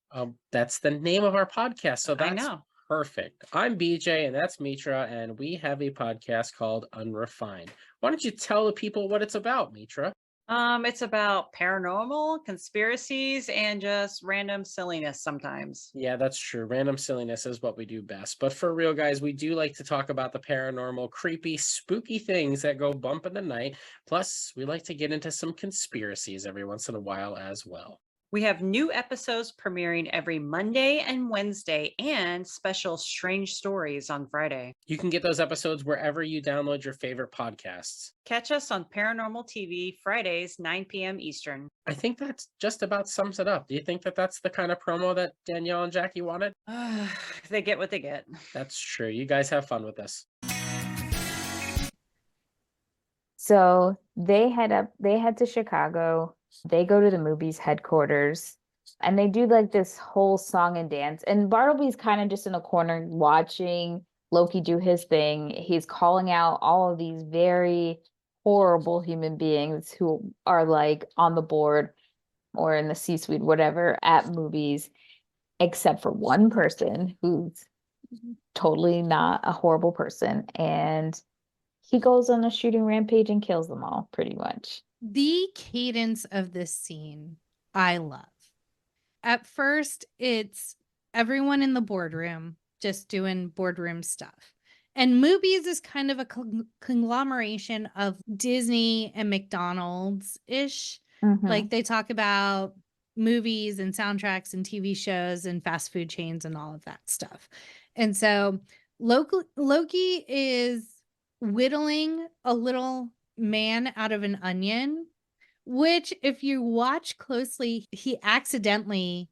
That's the name of our podcast, so I that's know. perfect. I'm BJ, and that's Mitra, and we have a podcast called Unrefined. Why don't you tell the people what it's about, Mitra? It's about paranormal, conspiracies, and just random silliness sometimes. Yeah, that's true. Random silliness is what we do best. But for real, guys, we do like to talk about the paranormal, creepy, spooky things that go bump in the night. Plus, we like to get into some conspiracies every once in a while as well. We have new episodes premiering every Monday and Wednesday and special strange stories on Friday. You can get those episodes wherever you download your favorite podcasts. Catch us on Paranormal TV Fridays, 9 p.m. Eastern. I think that just about sums it up. Do you think that that's the kind of promo that Danielle and Jackie wanted? They get what they get. That's true. You guys have fun with this. So they head to Chicago. They go to the movie's headquarters and they do like this whole song and dance. And Bartleby's kind of just in a corner watching Loki do his thing. He's calling out all of these very horrible human beings who are like on the board or in the C-suite, whatever, at movies, except for one person who's totally not a horrible person. And he goes on a shooting rampage and kills them all, pretty much. The cadence of this scene, I love. At first, it's everyone in the boardroom just doing boardroom stuff. And movies is kind of a conglomeration of Disney and McDonald's ish. Like they talk about movies and soundtracks and TV shows and fast food chains and all of that stuff. And so Loki is whittling a little man out of an onion, which if you watch closely, he accidentally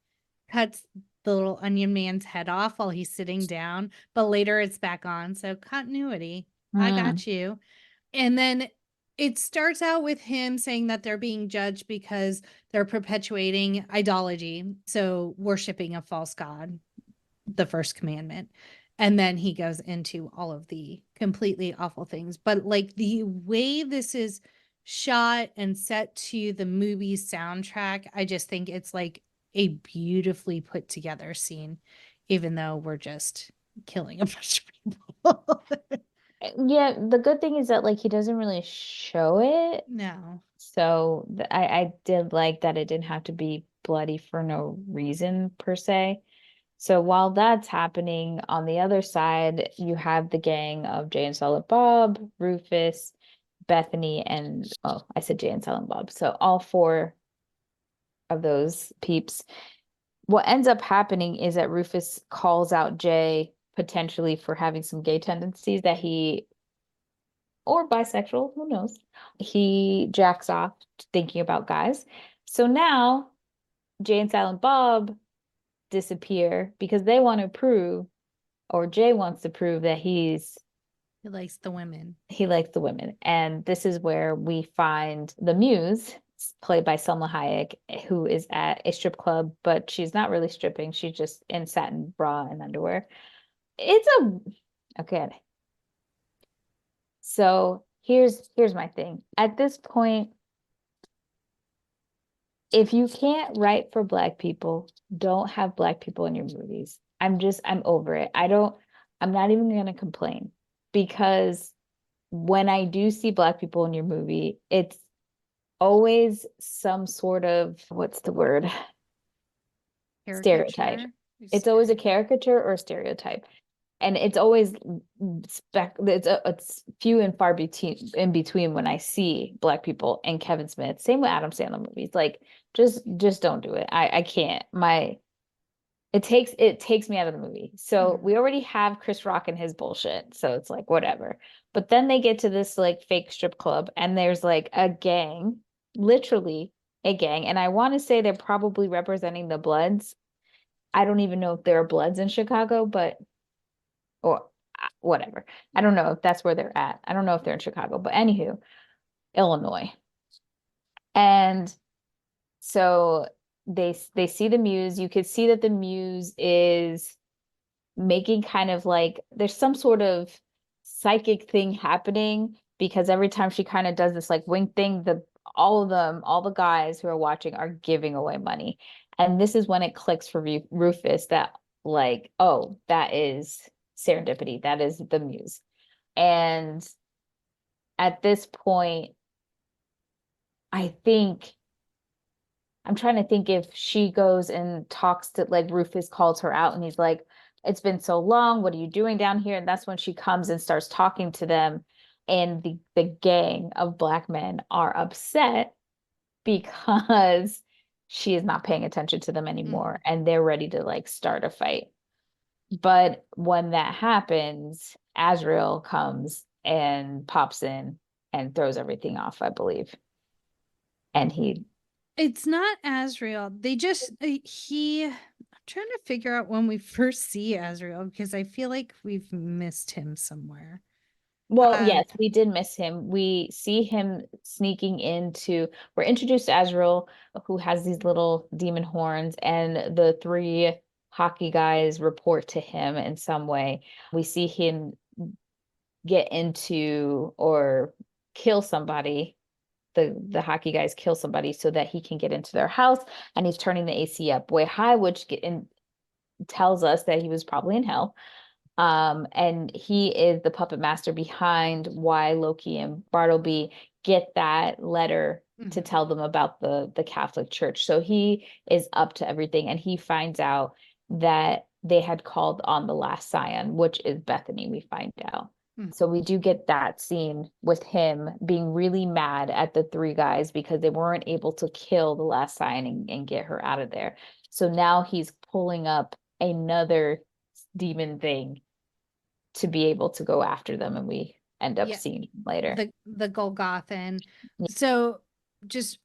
cuts the little onion man's head off while he's sitting down, but later it's back on. So continuity. I got you. And then it starts out with him saying that they're being judged because they're perpetuating idolatry, so worshiping a false god, the first commandment. And then he goes into all of the completely awful things. But like the way this is shot and set to the movie soundtrack, I just think it's like a beautifully put together scene, even though we're just killing a bunch of people. Yeah, the good thing is that like he doesn't really show it. No. So I did like that it didn't have to be bloody for no reason per se. So while that's happening, on the other side, you have the gang of Jay and Silent Bob, Rufus, Bethany, and I said Jay and Silent Bob. So all four of those peeps. What ends up happening is that Rufus calls out Jay potentially for having some gay tendencies that he, or bisexual, who knows? He jacks off thinking about guys. So now Jay and Silent Bob disappear because they want to prove, or Jay wants to prove that He likes the women. he likes the women. And this is where we find the Muse, played by Selma Hayek, who is at a strip club, but she's not really stripping. She's just in satin bra and underwear. It's okay. So here's my thing. At this point, if you can't write for Black people, don't have Black people in your movies. I'm over it. I'm not even going to complain, because when I do see Black people in your movie, it's always some sort of, what's the word? Stereotype. It's always a caricature or a stereotype. And it's always it's few and far in between when I see Black people and Kevin Smith. Same with Adam Sandler movies. Like, just don't do it. I can't. It takes me out of the movie. So we already have Chris Rock and his bullshit. So it's like, whatever. But then they get to this like fake strip club, and there's like a gang, literally a gang. And I want to say they're probably representing the Bloods. I don't even know if there are Bloods in Chicago, but or whatever. I don't know if that's where they're at. I don't know if they're in Chicago, but anywho, Illinois. And so they see the Muse. You could see that the Muse is making kind of like, there's some sort of psychic thing happening, because every time she kind of does this like wink thing, all the guys who are watching are giving away money. And this is when it clicks for Rufus that, like, oh, that is serendipity. That is the Muse. And at this point, I'm trying to think if she goes and talks to, like, Rufus calls her out and he's like, it's been so long, what are you doing down here? And that's when she comes and starts talking to them. And the gang of Black men are upset because she is not paying attention to them anymore, and they're ready to like start a fight. But when that happens, Azrael comes and pops in and throws everything off, I believe. And it's not Azrael. They just I'm trying to figure out when we first see Azrael, because I feel like we've missed him somewhere. Well, yes, we did miss him. We see him sneaking we're introduced to Azrael, who has these little demon horns, and the three hockey guys report to him in some way. We see him get into or kill somebody. The hockey guys kill somebody so that he can get into their house, and he's turning the AC up way high, which tells us that he was probably in hell. And he is the puppet master behind why Loki and Bartleby get that letter to tell them about the Catholic Church. So he is up to everything, and he finds out that they had called on the last scion, which is Bethany, we find out. So we do get that scene with him being really mad at the three guys because they weren't able to kill the last scion and get her out of there. So now he's pulling up another demon thing to be able to go after them, and we end up seeing later the Golgothan. So just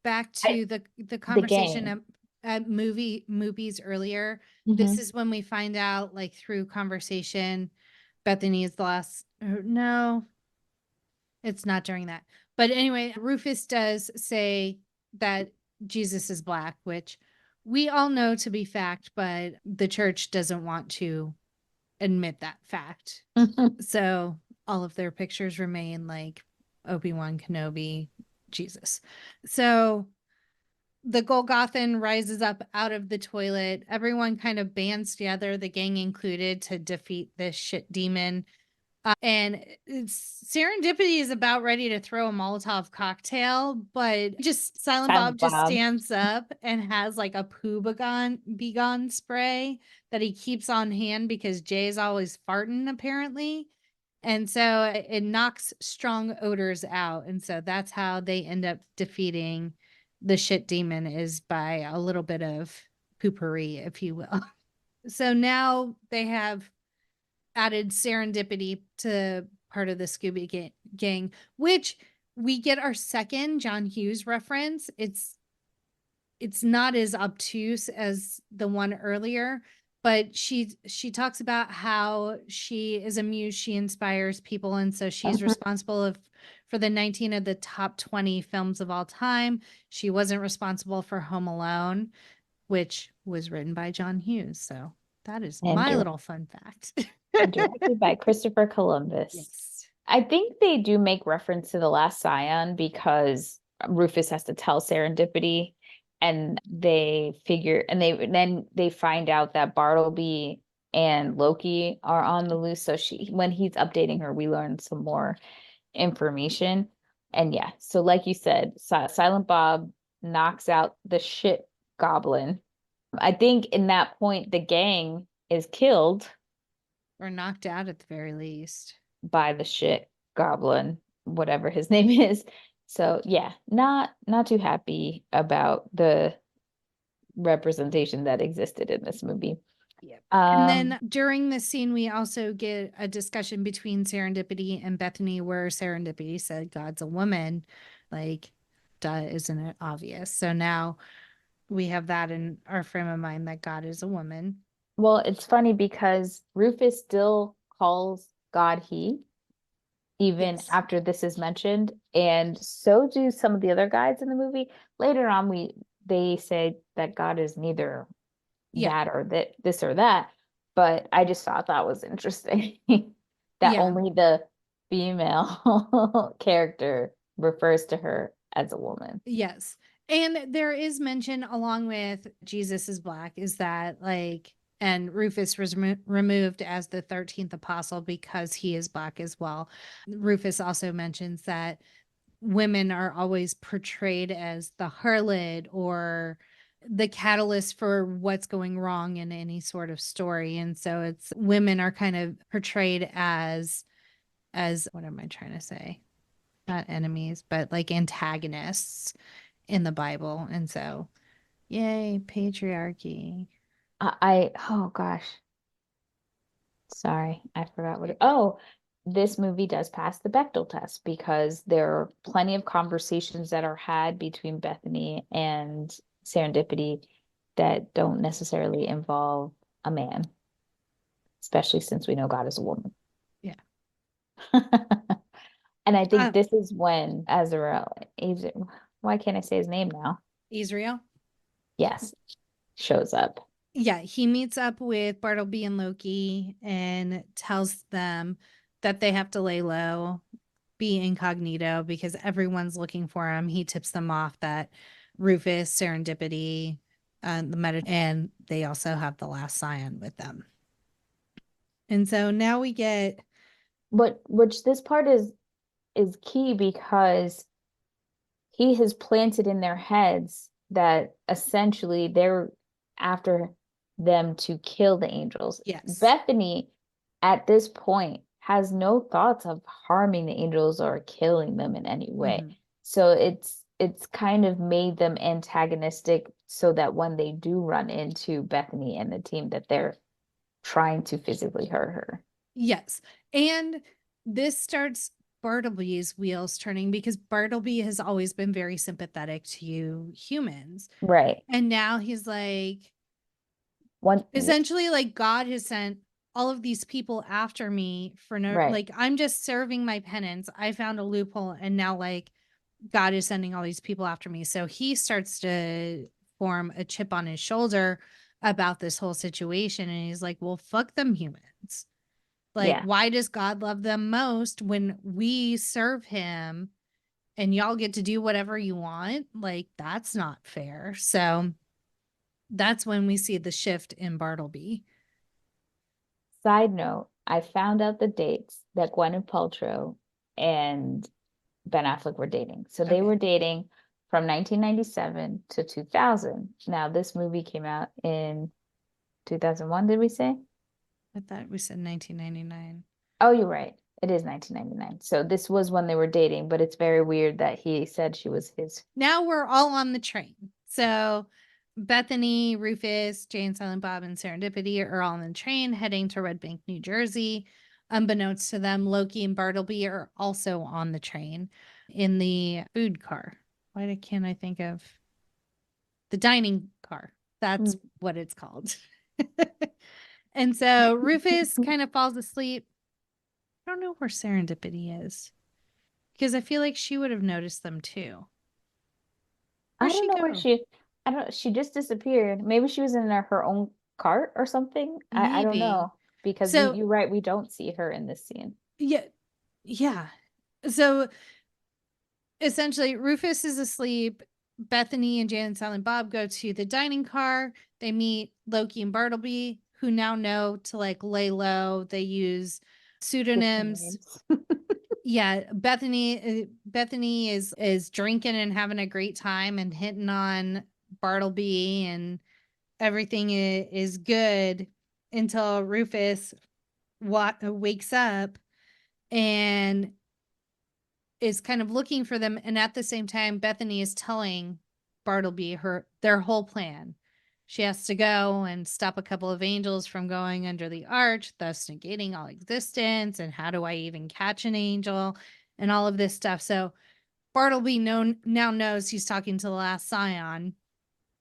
back to the conversation at movies earlier. This is when we find out, like, through conversation, Bethany is the last. No, it's not during that. But anyway, Rufus does say that Jesus is Black, which we all know to be fact, but the church doesn't want to admit that fact. So all of their pictures remain like Obi-Wan Kenobi, Jesus. So the Golgothan rises up out of the toilet. Everyone kind of bands together, the gang included, to defeat this shit demon. And Serendipity is about ready to throw a Molotov cocktail, but just Silent Bob just stands up and has like a poo begone spray that he keeps on hand because Jay's always farting apparently. And so it knocks strong odors out. And so that's how they end up defeating the shit demon, is by a little bit of poopery, if you will. So now they have added Serendipity to part of the Scooby gang, which we get our second John Hughes reference. It's not as obtuse as the one earlier, but she talks about how she is a muse, she inspires people, and so she's responsible for the 19 of the top 20 films of all time. She wasn't responsible for Home Alone, which was written by John Hughes. So that is my little fun fact. Directed by Christopher Columbus. Yes. I think they do make reference to The Last Scion because Rufus has to tell Serendipity, and they find out that Bartleby and Loki are on the loose. So when he's updating her, we learn some more information. And yeah, so like you said, Silent Bob knocks out the shit goblin. I think in that point, the gang is killed or knocked out at the very least by the shit goblin, whatever his name is. So yeah, not too happy about the representation that existed in this movie. Yeah. And then during the scene, we also get a discussion between Serendipity and Bethany, where Serendipity said, "God's a woman." Like, duh, isn't it obvious? So now we have that in our frame of mind, that God is a woman. Well, it's funny because Rufus still calls God he, even after this is mentioned, and so do some of the other guys in the movie. Later on, they say that God is neither that or this or that, but I just thought that was interesting that only the female character refers to her as a woman. Yes. And there is mention along with Jesus is black, is that like, and Rufus was removed as the 13th apostle because he is black as well. Rufus also mentions that women are always portrayed as the harlot or the catalyst for what's going wrong in any sort of story. And so it's women are kind of portrayed as what am I trying to say? Not enemies, but like antagonists in the Bible. And so, yay, patriarchy. Oh gosh. Sorry, I forgot this movie does pass the Bechdel test because there are plenty of conversations that are had between Bethany and Serendipity that don't necessarily involve a man, especially since we know God is a woman. Yeah. And I think this is when why can't I say his name now? Israel? Yes, shows up. Yeah, he meets up with Bartleby and Loki and tells them that they have to lay low, be incognito, because everyone's looking for him. He tips them off that Rufus, Serendipity, and they also have the Last Scion with them. And so now we get which this part is key because he has planted in their heads that essentially they're after them to kill the angels. Yes. Bethany at this point has no thoughts of harming the angels or killing them in any way. Mm-hmm. So it's kind of made them antagonistic so that when they do run into Bethany and the team, that they're trying to physically hurt her. Yes. And this starts Bartleby's wheels turning because Bartleby has always been very sympathetic to humans. Right. And now he's like, essentially, like, God has sent all of these people after me for no, like, I'm just serving my penance. I found a loophole, and now, like, God is sending all these people after me. So he starts to form a chip on his shoulder about this whole situation. And he's like, well, fuck them humans. Like, why does God love them most when we serve him and y'all get to do whatever you want? Like, that's not fair. So that's when we see the shift in Bartleby. Side note, I found out the dates that Gwyneth Paltrow and Ben Affleck were dating. So they Okay. were dating from 1997 to 2000. Now, this movie came out in 2001, did we say? I thought we said 1999. Oh, you're right. It is 1999. So this was when they were dating, but it's very weird that he said she was his. Now we're all on the train. So Bethany, Rufus, Jay and Silent Bob, and Serendipity are all on the train heading to Red Bank, New Jersey. Unbeknownst to them, Loki and Bartleby are also on the train in the food car. Why can't I think of the dining car? That's what it's called. And so Rufus kind of falls asleep. I don't know where Serendipity is because I feel like she would have noticed them too. I Where'd don't she know go? where I don't, she just disappeared. Maybe she was in her own cart or something. I don't Maybe. know. Because So- you're right, we don't see her in this scene. Yeah. So essentially, Rufus is asleep. Bethany and Jan and Silent Bob go to the dining car. They meet Loki and Bartleby, who now know to like lay low. They use pseudonyms. Yeah, Bethany is drinking and having a great time and hitting on Bartleby, and everything is good until Rufus wakes up and is kind of looking for them. And at the same time, Bethany is telling Bartleby their whole plan. She has to go and stop a couple of angels from going under the arch, thus negating all existence. And how do I even catch an angel? And all of this stuff. So Bartleby now knows he's talking to the last scion.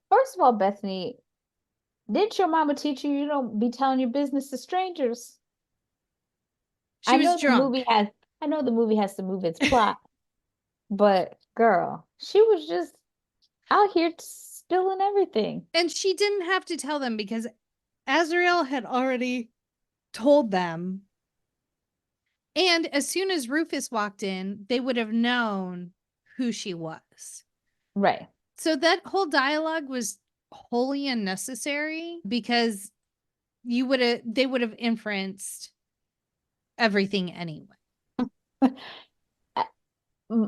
First of all, Bethany, didn't your mama teach you don't be telling your business to strangers? She was drunk. I know the movie has to move its plot, but girl, she was just out here spilling everything. And she didn't have to tell them because Azrael had already told them. And as soon as Rufus walked in, they would have known who she was. Right. So that whole dialogue was wholly unnecessary because they would have inferenced everything anyway.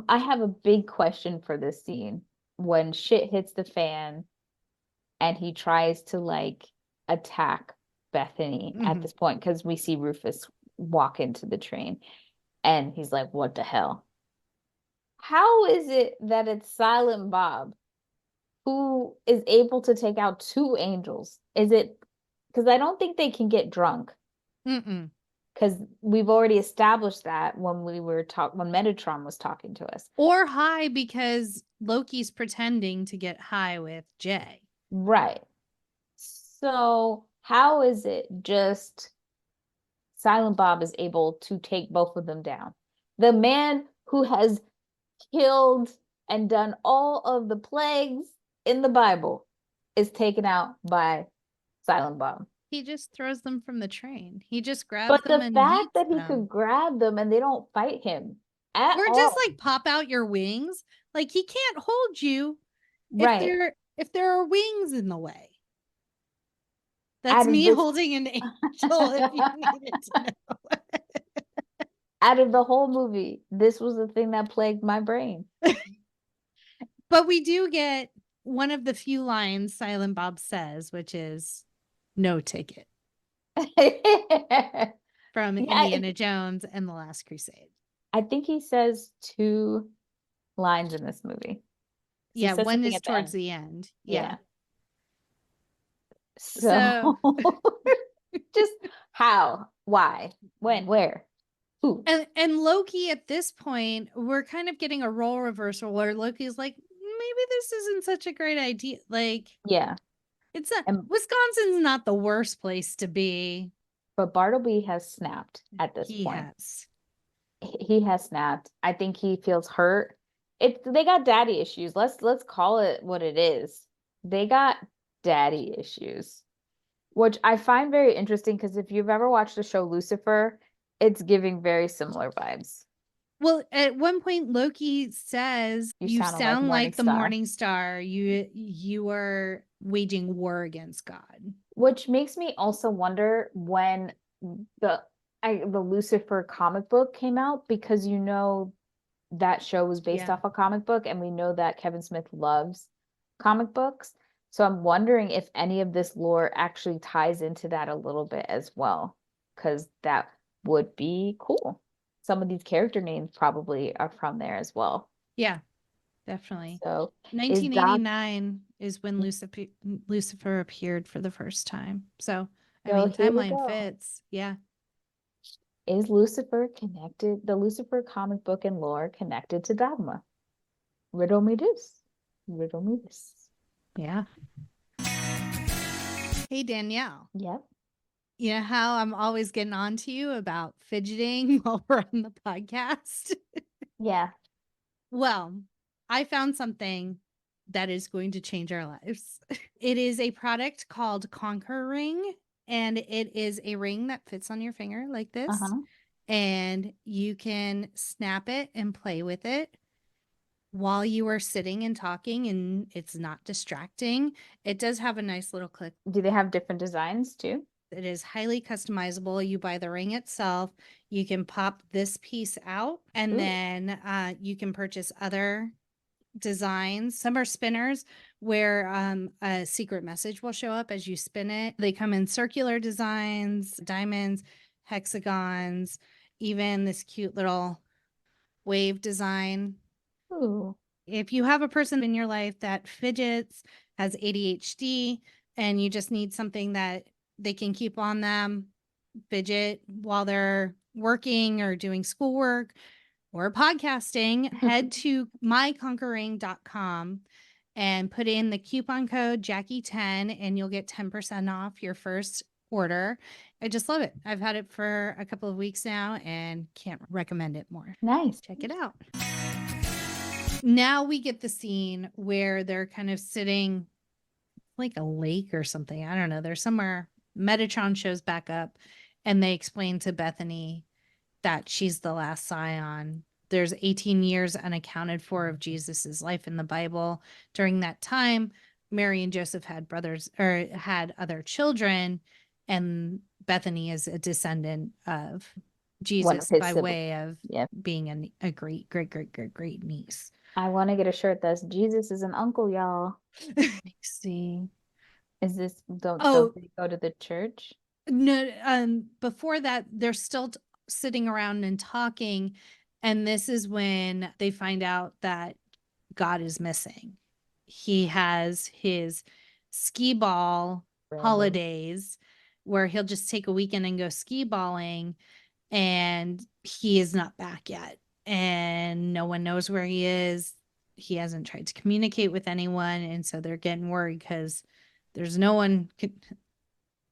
I have a big question for this scene when shit hits the fan and he tries to like attack Bethany at this point because we see Rufus walk into the train and he's like, what the hell? How is it that it's Silent Bob who is able to take out two angels? Is it because I don't think they can get drunk? Because we've already established that when when Metatron was talking to us. Or high because Loki's pretending to get high with Jay. Right. So how is it just Silent Bob is able to take both of them down? The man who has killed and done all of the plagues in the Bible is taken out by Silent Bob. He just throws them from the train. He just grabs them and But the fact that he them. could grab them and they don't fight him at or all. just like pop out your wings. Like he can't hold you right. if there are wings in the way. That's me holding an angel if you needed to know. Out of the whole movie, this was the thing that plagued my brain. But we do get one of the few lines Silent Bob says, which is no ticket. From Indiana Jones and the Last Crusade. I think he says two lines in this movie. Yeah, one is towards the end. Yeah. So just how, why, when, where, who? And Loki at this point, we're kind of getting a role reversal where Loki's like, maybe this isn't such a great idea. Like, yeah, it's not. Wisconsin's not the worst place to be. But Bartleby has snapped at this point. He has snapped. I think he feels hurt. They got daddy issues. Let's call it what it is. They got daddy issues, which I find very interesting because if you've ever watched the show Lucifer, it's giving very similar vibes. Well, at one point Loki says, you sound like the morning star. You are waging war against God. Which makes me also wonder when the Lucifer comic book came out, because that show was based off a comic book, and we know that Kevin Smith loves comic books. So I'm wondering if any of this lore actually ties into that a little bit as well, because that would be cool. Some of these character names probably are from there as well. Yeah, definitely. So 1989 is when Lucifer appeared for the first time. So, I mean, here we timeline go. fits. Yeah. Is Lucifer connected, the Lucifer comic book and lore connected to Dogma? Riddle me this. Riddle me this. Yeah. Hey, Danielle. Yep. You know how I'm always getting on to you about fidgeting while we're on the podcast? Yeah. Well, I found something that is going to change our lives. It is a product called Conquer Ring, and it is a ring that fits on your finger like this. Uh-huh. And you can snap it and play with it while you are sitting and talking, and it's not distracting. It does have a nice little click. Do they have different designs too? It is highly customizable. You buy the ring itself. You can pop this piece out, and Ooh. then you can purchase other designs. Some are spinners where a secret message will show up as you spin it. They come in circular designs, diamonds, hexagons, even this cute little wave design. Ooh. If you have a person in your life that fidgets, has ADHD, and you just need something that they can keep on them, fidget while they're working or doing schoolwork or podcasting, head to myconquering.com and put in the coupon code Jackie10 and you'll get 10% off your first order. I just love it. I've had it for a couple of weeks now and can't recommend it more. Nice. Check it out. Now we get the scene where they're kind of sitting like a lake or something. I don't know. They're somewhere. Metatron shows back up and they explain to Bethany that she's the last scion. There's 18 years unaccounted for of Jesus's life in the Bible. During that time, Mary and Joseph had brothers or had other children, and Bethany is a descendant of Jesus by way of being a great, great, great, great, great niece. I want to get a shirt that's Jesus is an uncle, y'all. See. Is this don't they go to the church? No, before that, they're still sitting around and talking, and this is when they find out that God is missing. He has his ski ball holidays where he'll just take a weekend and go ski balling, and he is not back yet, and no one knows where he is. He hasn't tried to communicate with anyone, and so they're getting worried because there's no one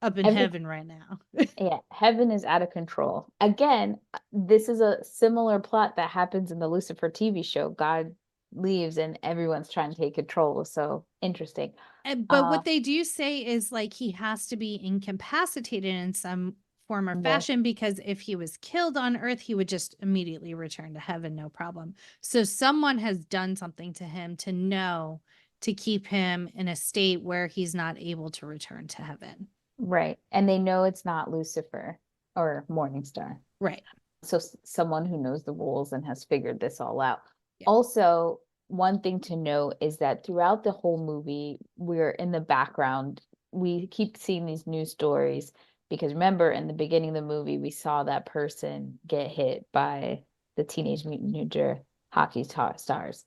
up in heaven right now. Yeah, heaven is out of control. Again, this is a similar plot that happens in the Lucifer TV show. God leaves and everyone's trying to take control. So interesting. But what they do say is like he has to be incapacitated in some form or fashion, because if he was killed on earth, he would just immediately return to heaven, no problem. So someone has done something to him to keep him in a state where he's not able to return to heaven. Right. And they know it's not Lucifer or Morningstar. Right. So someone who knows the rules and has figured this all out. Yeah. Also, one thing to note is that throughout the whole movie, we're in the background. We keep seeing these news stories because remember, in the beginning of the movie, we saw that person get hit by the Teenage Mutant Ninja hockey stars.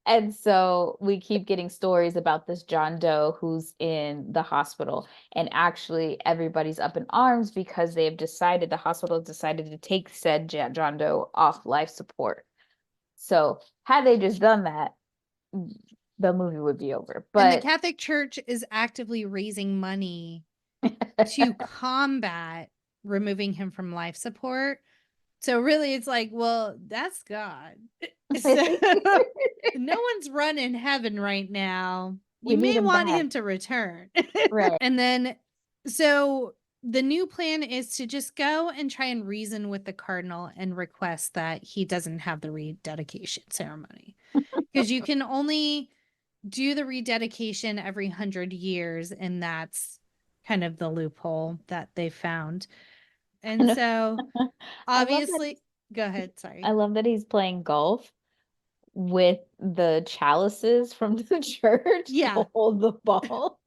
And so we keep getting stories about this John Doe who's in the hospital. And actually, everybody's up in arms because the hospital has decided to take said John Doe off life support. So had they just done that, the movie would be over. But and the Catholic Church is actively raising money to combat removing him from life support. So really, it's like, well, that's God. So no one's running heaven right now. You may want him to return. Right. And then, so the new plan is to just go and try and reason with the cardinal and request that he doesn't have the rededication ceremony. Because you can only do the rededication every 100 years, and that's kind of the loophole that they found. I And know. so I love that. obviously, go ahead. I Sorry. love that he's playing golf with the chalices from the church Yeah. to hold the ball.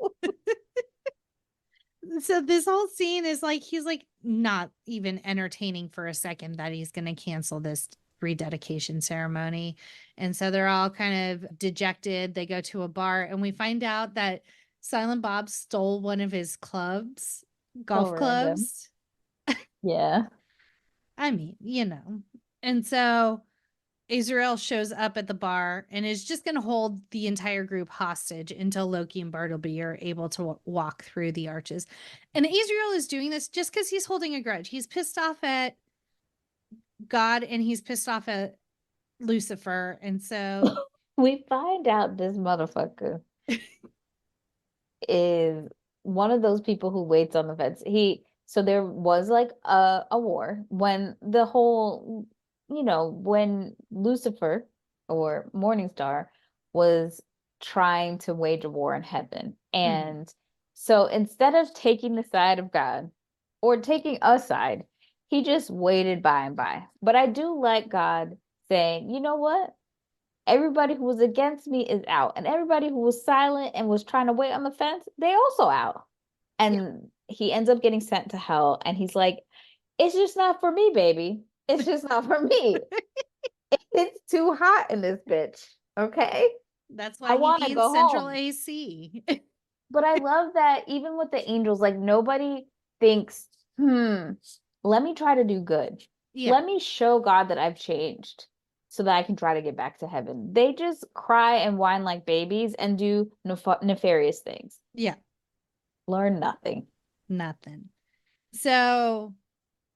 So this whole scene is like, he's like not even entertaining for a second that he's going to cancel this rededication ceremony. And so they're all kind of dejected. They go to a bar and we find out that Silent Bob stole one of his clubs, So golf random. clubs. Yeah. I mean, you know. And so Azrael shows up at the bar and is just going to hold the entire group hostage until Loki and Bartleby are able to walk through the arches. And Azrael is doing this just because he's holding a grudge. He's pissed off at God and he's pissed off at Lucifer. And so We find out this motherfucker is one of those people who waits on the fence. So there was like a war when the whole, when Lucifer or Morningstar was trying to wage a war in heaven. And so instead of taking the side of God or taking a side, he just waited by and by. But I do like God saying, you know what? Everybody who was against me is out, and everybody who was silent and was trying to wait on the fence, they also out. And he ends up getting sent to hell, and he's like, it's just not for me, baby. It's just not for me. It's too hot in this bitch. Okay. that's I why he want to needs go central home. AC. But I love that even with the angels, like nobody thinks, let me try to do good. Yeah. Let me show God that I've changed so that I can try to get back to heaven. They just cry and whine like babies and do nefarious things. Yeah. Learn nothing. Nothing. So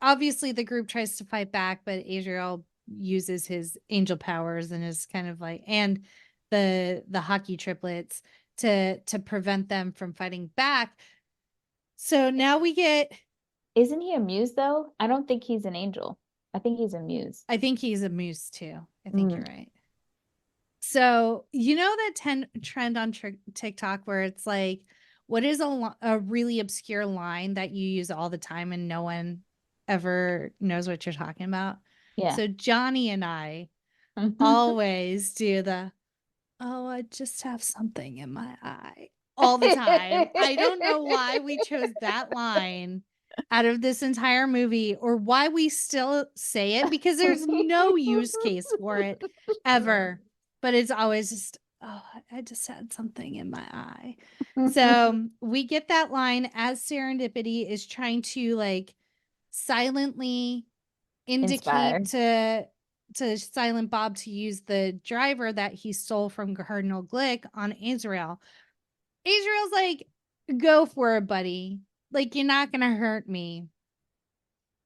obviously the group tries to fight back, but Azrael uses his angel powers and is kind of like, and the hockey triplets to prevent them from fighting back. So now we get, Isn't he a muse though? I don't think he's an angel. I think he's a muse. I think he's a moose too. I think you're right. So, you know that trend on TikTok where it's like, what is a really obscure line that you use all the time and no one ever knows what you're talking about? Yeah. So Johnny and I always do oh, I just have something in my eye all the time. I don't know why we chose that line out of this entire movie or why we still say it because there's no use case for it ever. But it's always just, oh, I just had something in my eye. So we get that line as Serendipity is trying to like silently indicate to Silent Bob to use the driver that he stole from Cardinal Glick on Azrael. Azrael's like, go for it, buddy. Like, you're not going to hurt me.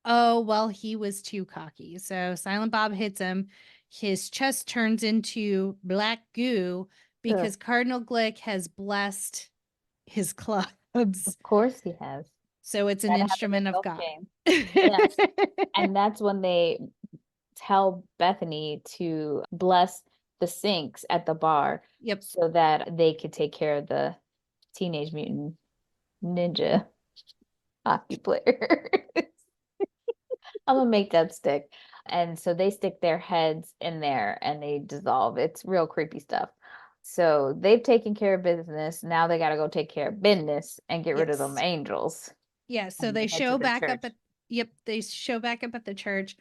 Oh, well, he was too cocky. So Silent Bob hits him. His chest turns into black goo because Cardinal Glick has blessed his clubs. Of course he has. So it's an instrument of God. Yes. And that's when they tell Bethany to bless the sinks at the bar. Yep. So that they could take care of the Teenage Mutant Ninja hockey player. I'm gonna make that stick. And so they stick their heads in there and they dissolve. It's real creepy stuff. So they've taken care of business. Now they got to go take care of business and get rid of them angels. Yeah. So And they head to show the back up church. at, they show back up at the church.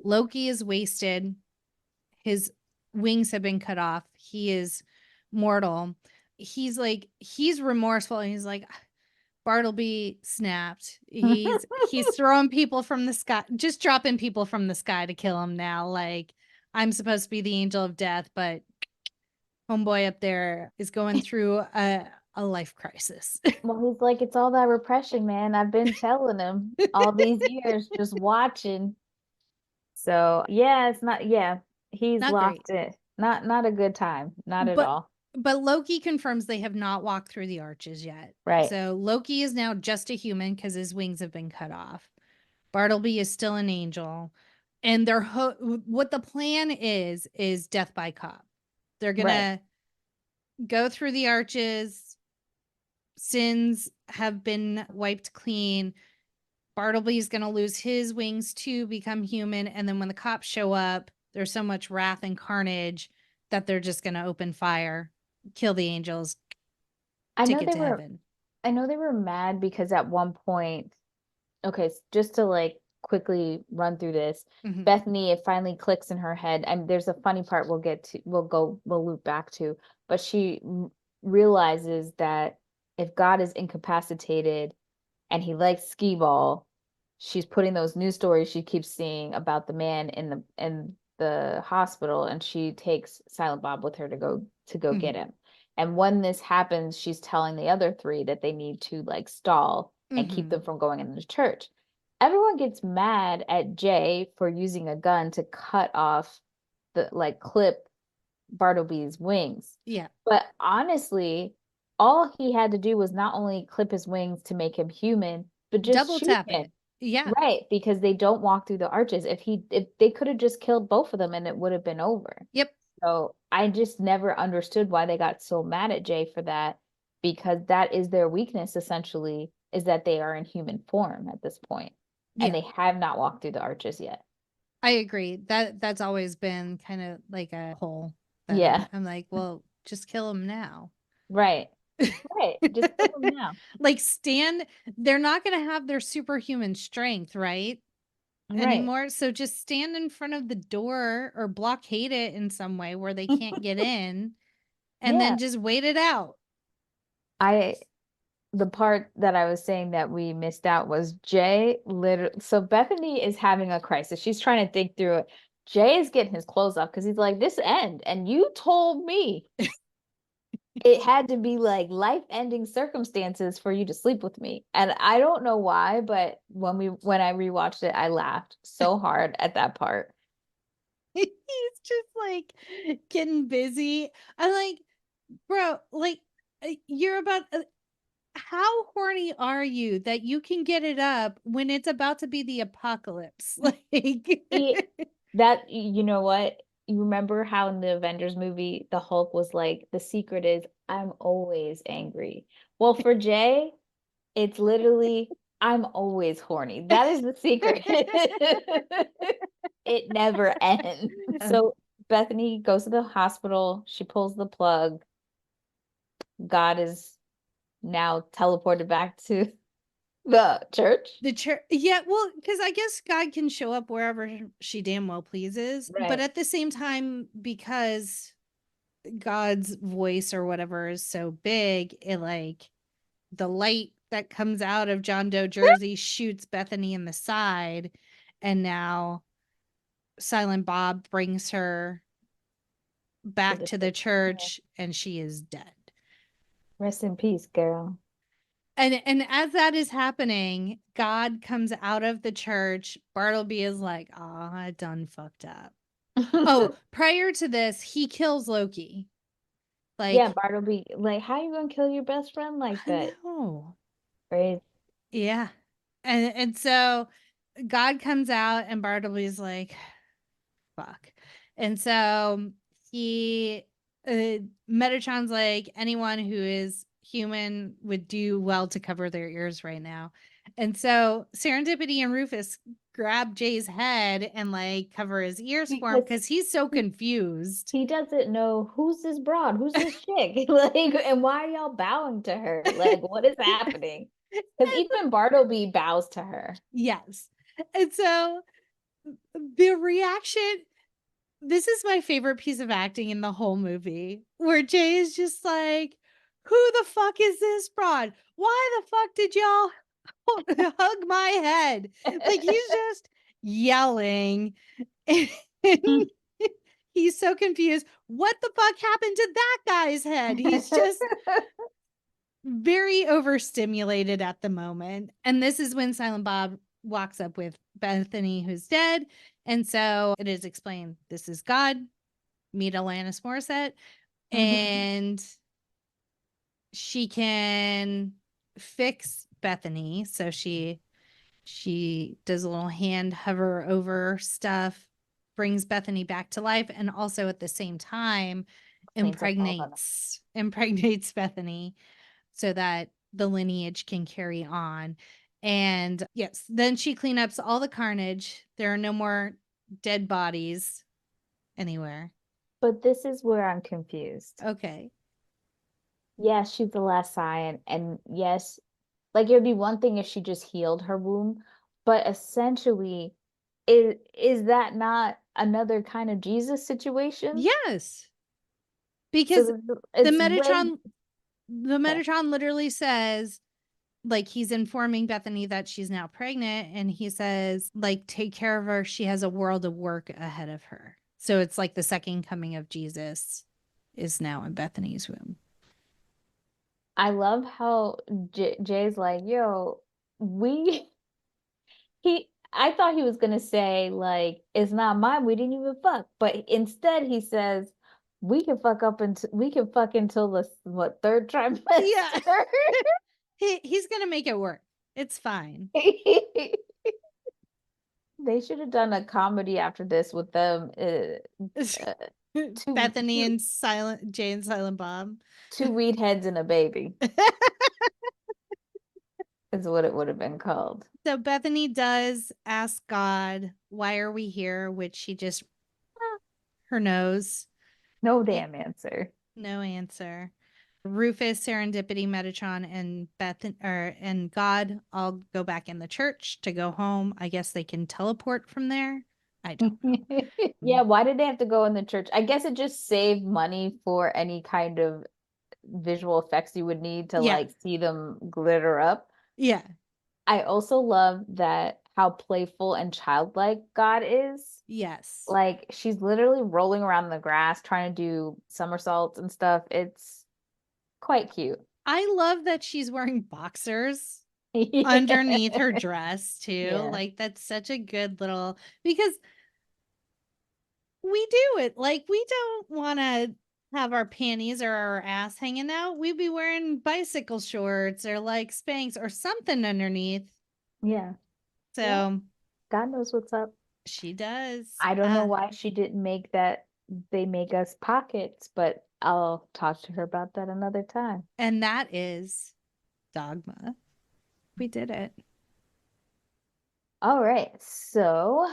Loki is wasted. His wings have been cut off. He is mortal. He's remorseful and he's like, Bartleby snapped. He's throwing people from the sky, just dropping people from the sky to kill him now. Like, I'm supposed to be the angel of death, but homeboy up there is going through a life crisis. Well, he's like, it's all that repression, man. I've been telling him all these years, just watching. So yeah, it's not, he's Not lost great. it. Not a good time. Not at all. But Loki confirms they have not walked through the arches yet. Right. So Loki is now just a human because his wings have been cut off. Bartleby is still an angel. And what the plan is death by cop. They're going to go through the arches, sins have been wiped clean. Bartleby's going to lose his wings to become human. And then when the cops show up, there's so much wrath and carnage that they're just going to open fire, kill the angels, I know take it they to were heaven. I know they were mad because at one point, okay, just to like quickly run through this, Mhm. Bethany, it finally clicks in her head, and there's a funny part we'll loop back to, but she realizes that if God is incapacitated and he likes skee ball, she's putting those news stories she keeps seeing about the man in the hospital, and she takes Silent Bob with her to go get him. And when this happens, she's telling the other three that they need to like stall and keep them from going into the church. Everyone gets mad at Jay for using a gun to cut off clip Bartleby's wings. Yeah. But honestly, all he had to do was not only clip his wings to make him human, but just Double shoot tap him. it. Yeah. Right, because they don't walk through the arches. If they could have just killed both of them and it would have been over. Yep. So I just never understood why they got so mad at Jay for that, because that is their weakness essentially, is that they are in human form at this point. And Yeah. they have not walked through the arches yet. I agree. That's always been kind of like a hole. Yeah. I'm like, well, just kill him now. Right. Right. Just kill them now. Like they're not going to have their superhuman strength, right? Right. Anymore. So just stand in front of the door or blockade it in some way where they can't get in, and Yeah. then just wait it out. The part that I was saying that we missed out was Jay literally. So Bethany is having a crisis. She's trying to think through it. Jay is getting his clothes off because he's like, this end. And you told me it had to be like life-ending circumstances for you to sleep with me. And I don't know why, but when I rewatched it, I laughed so hard at that part. He's just like getting busy. I'm like, bro, like you're about how horny are you that you can get it up when it's about to be the apocalypse? Like That, you know what? You remember how in the Avengers movie, the Hulk was like, the secret is I'm always angry. Well, for Jay, it's literally I'm always horny. That is the secret. It never ends. So Bethany goes to the hospital. She pulls the plug. God is now teleported back to the church. the church, yeah, well, because I guess God can show up wherever she damn well pleases, but Right. at the same time, because God's voice or whatever is so big, it like the light that comes out of John Doe Jersey shoots Bethany in the side, and now Silent Bob brings her back to the church, and she is dead. Rest in peace, girl. And as that is happening, God comes out of the church. Bartleby is like, "Oh, I done fucked up." Oh, prior to this, he kills Loki. Like, yeah, Bartleby, like, how you gonna kill your best friend like that? No. Right. Yeah. And so God comes out and Bartleby's like, fuck. And so he Metatron's like, anyone who is human would do well to cover their ears right now. And so Serendipity and Rufus grab Jay's head and like cover his ears for him because he's so confused. He doesn't know who's this broad, who's this chick, like, and why are y'all bowing to her? Like, what is happening? Because even Bartleby bows to her. Yes. And so the reaction, this is my favorite piece of acting in the whole movie, where Jay is just like, who the fuck is this broad? Why the fuck did y'all hug my head? Like, he's just yelling. And he's so confused. What the fuck happened to that guy's head? He's just very overstimulated at the moment. And this is when Silent Bob walks up with Bethany, who's dead. And so it is explained, this is God, meet Alanis Morissette, and she can fix Bethany. So she does a little hand hover over stuff, brings Bethany back to life, and also at the same time impregnates Bethany so that the lineage can carry on. And yes, then she cleanups all the carnage. There are no more dead bodies anywhere. But this is where I'm confused. Okay. Yes, she's the last scion, and yes, like it would be one thing if she just healed her wound, but essentially, is that not another kind of Jesus situation? Yes. Because So the it's Metatron okay. literally says, like, he's informing Bethany that she's now pregnant, and he says, like, take care of her. She has a world of work ahead of her. So it's like the second coming of Jesus is now in Bethany's womb. I love how Jay's like, yo, we I thought he was gonna say like it's not mine, we didn't even fuck. But instead he says we can fuck until the what third trimester. Yeah. He's gonna make it work. It's fine. They should have done a comedy after this with them. Bethany and Jay and Silent Bob. 2 weed heads and a baby is what it would have been called. So Bethany does ask God, why are we here? Which she just her nose. No damn answer. No answer. Rufus, Serendipity, Metatron, and God all go back in the church to go home. I guess they can teleport from there. I don't know. Yeah, why did they have to go in the church? I guess it just saved money for any kind of visual effects you would need to like see them glitter up. Yeah. I also love that how playful and childlike God is. Yes. Like she's literally rolling around in the grass trying to do somersaults and stuff. It's quite cute. I love that she's wearing boxers Yeah. underneath her dress too. Yeah. Like that's such a good little, because we do it. Like we don't want to have our panties or our ass hanging out. We'd be wearing bicycle shorts or like Spanx or something underneath. Yeah. So yeah. God knows what's up. She does. I don't know why she didn't make that they make us pockets, but I'll talk to her about that another time. And that is Dogma. We did it. All right. So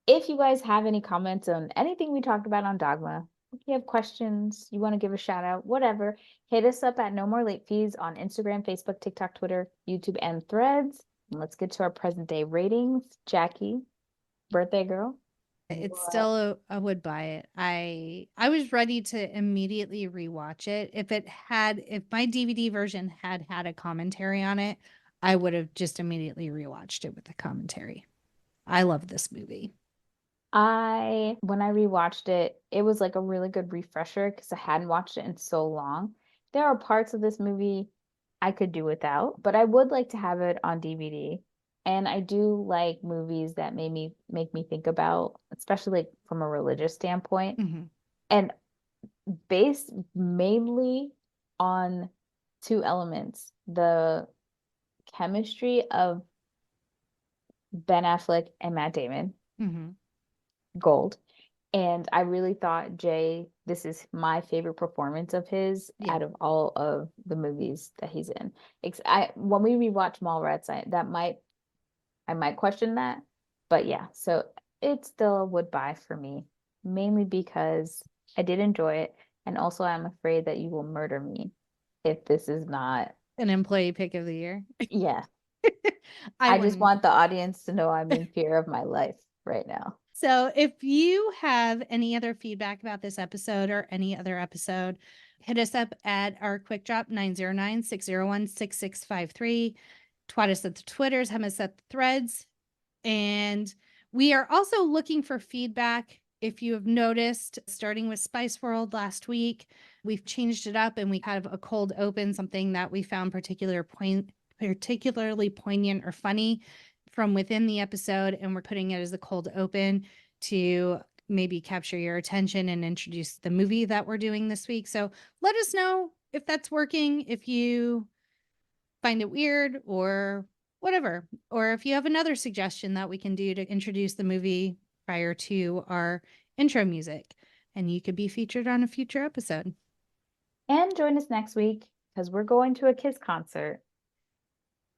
if you guys have any comments on anything we talked about on Dogma, if you have questions, you want to give a shout out, whatever, hit us up at No More Late Fees on Instagram, Facebook, TikTok, Twitter, YouTube, and Threads. And let's get to our present day ratings. Jackie, birthday girl. It's still I would buy it. I was ready to immediately rewatch it. If my DVD version had a commentary on it, I would have just immediately rewatched it with the commentary. I love this movie. When I rewatched it, it was like a really good refresher because I hadn't watched it in so long. There are parts of this movie I could do without, but I would like to have it on DVD. And I do like movies that make me think about, especially like from a religious standpoint, and based mainly on 2 elements: the chemistry of Ben Affleck and Matt Damon, gold. And I really thought this is my favorite performance of his out of all of the movies that he's in. When we rewatch Mallrats, I might question that, but yeah, so it still would buy for me, mainly because I did enjoy it, and also I'm afraid that you will murder me if this is not an employee pick of the year. Yeah. I just want the audience to know I'm in fear of my life right now. So if you have any other feedback about this episode or any other episode, hit us up at our quick drop 909-601-6653. Twat us at the Twitters, hem us at the Threads. And we are also looking for feedback. If you have noticed, starting with Spice World last week, we've changed it up and we have a cold open, something that we found particularly poignant or funny from within the episode, and we're putting it as a cold open to maybe capture your attention and introduce the movie that we're doing this week. So let us know if that's working, if you find it weird or whatever, or if you have another suggestion that we can do to introduce the movie prior to our intro music, and you could be featured on a future episode. And join us next week because we're going to a Kiss concert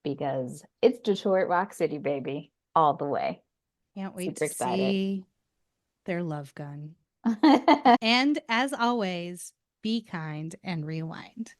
because it's Detroit Rock City, baby, all the way. Can't wait Super to see their love gun. excited. And as always, be kind and rewind.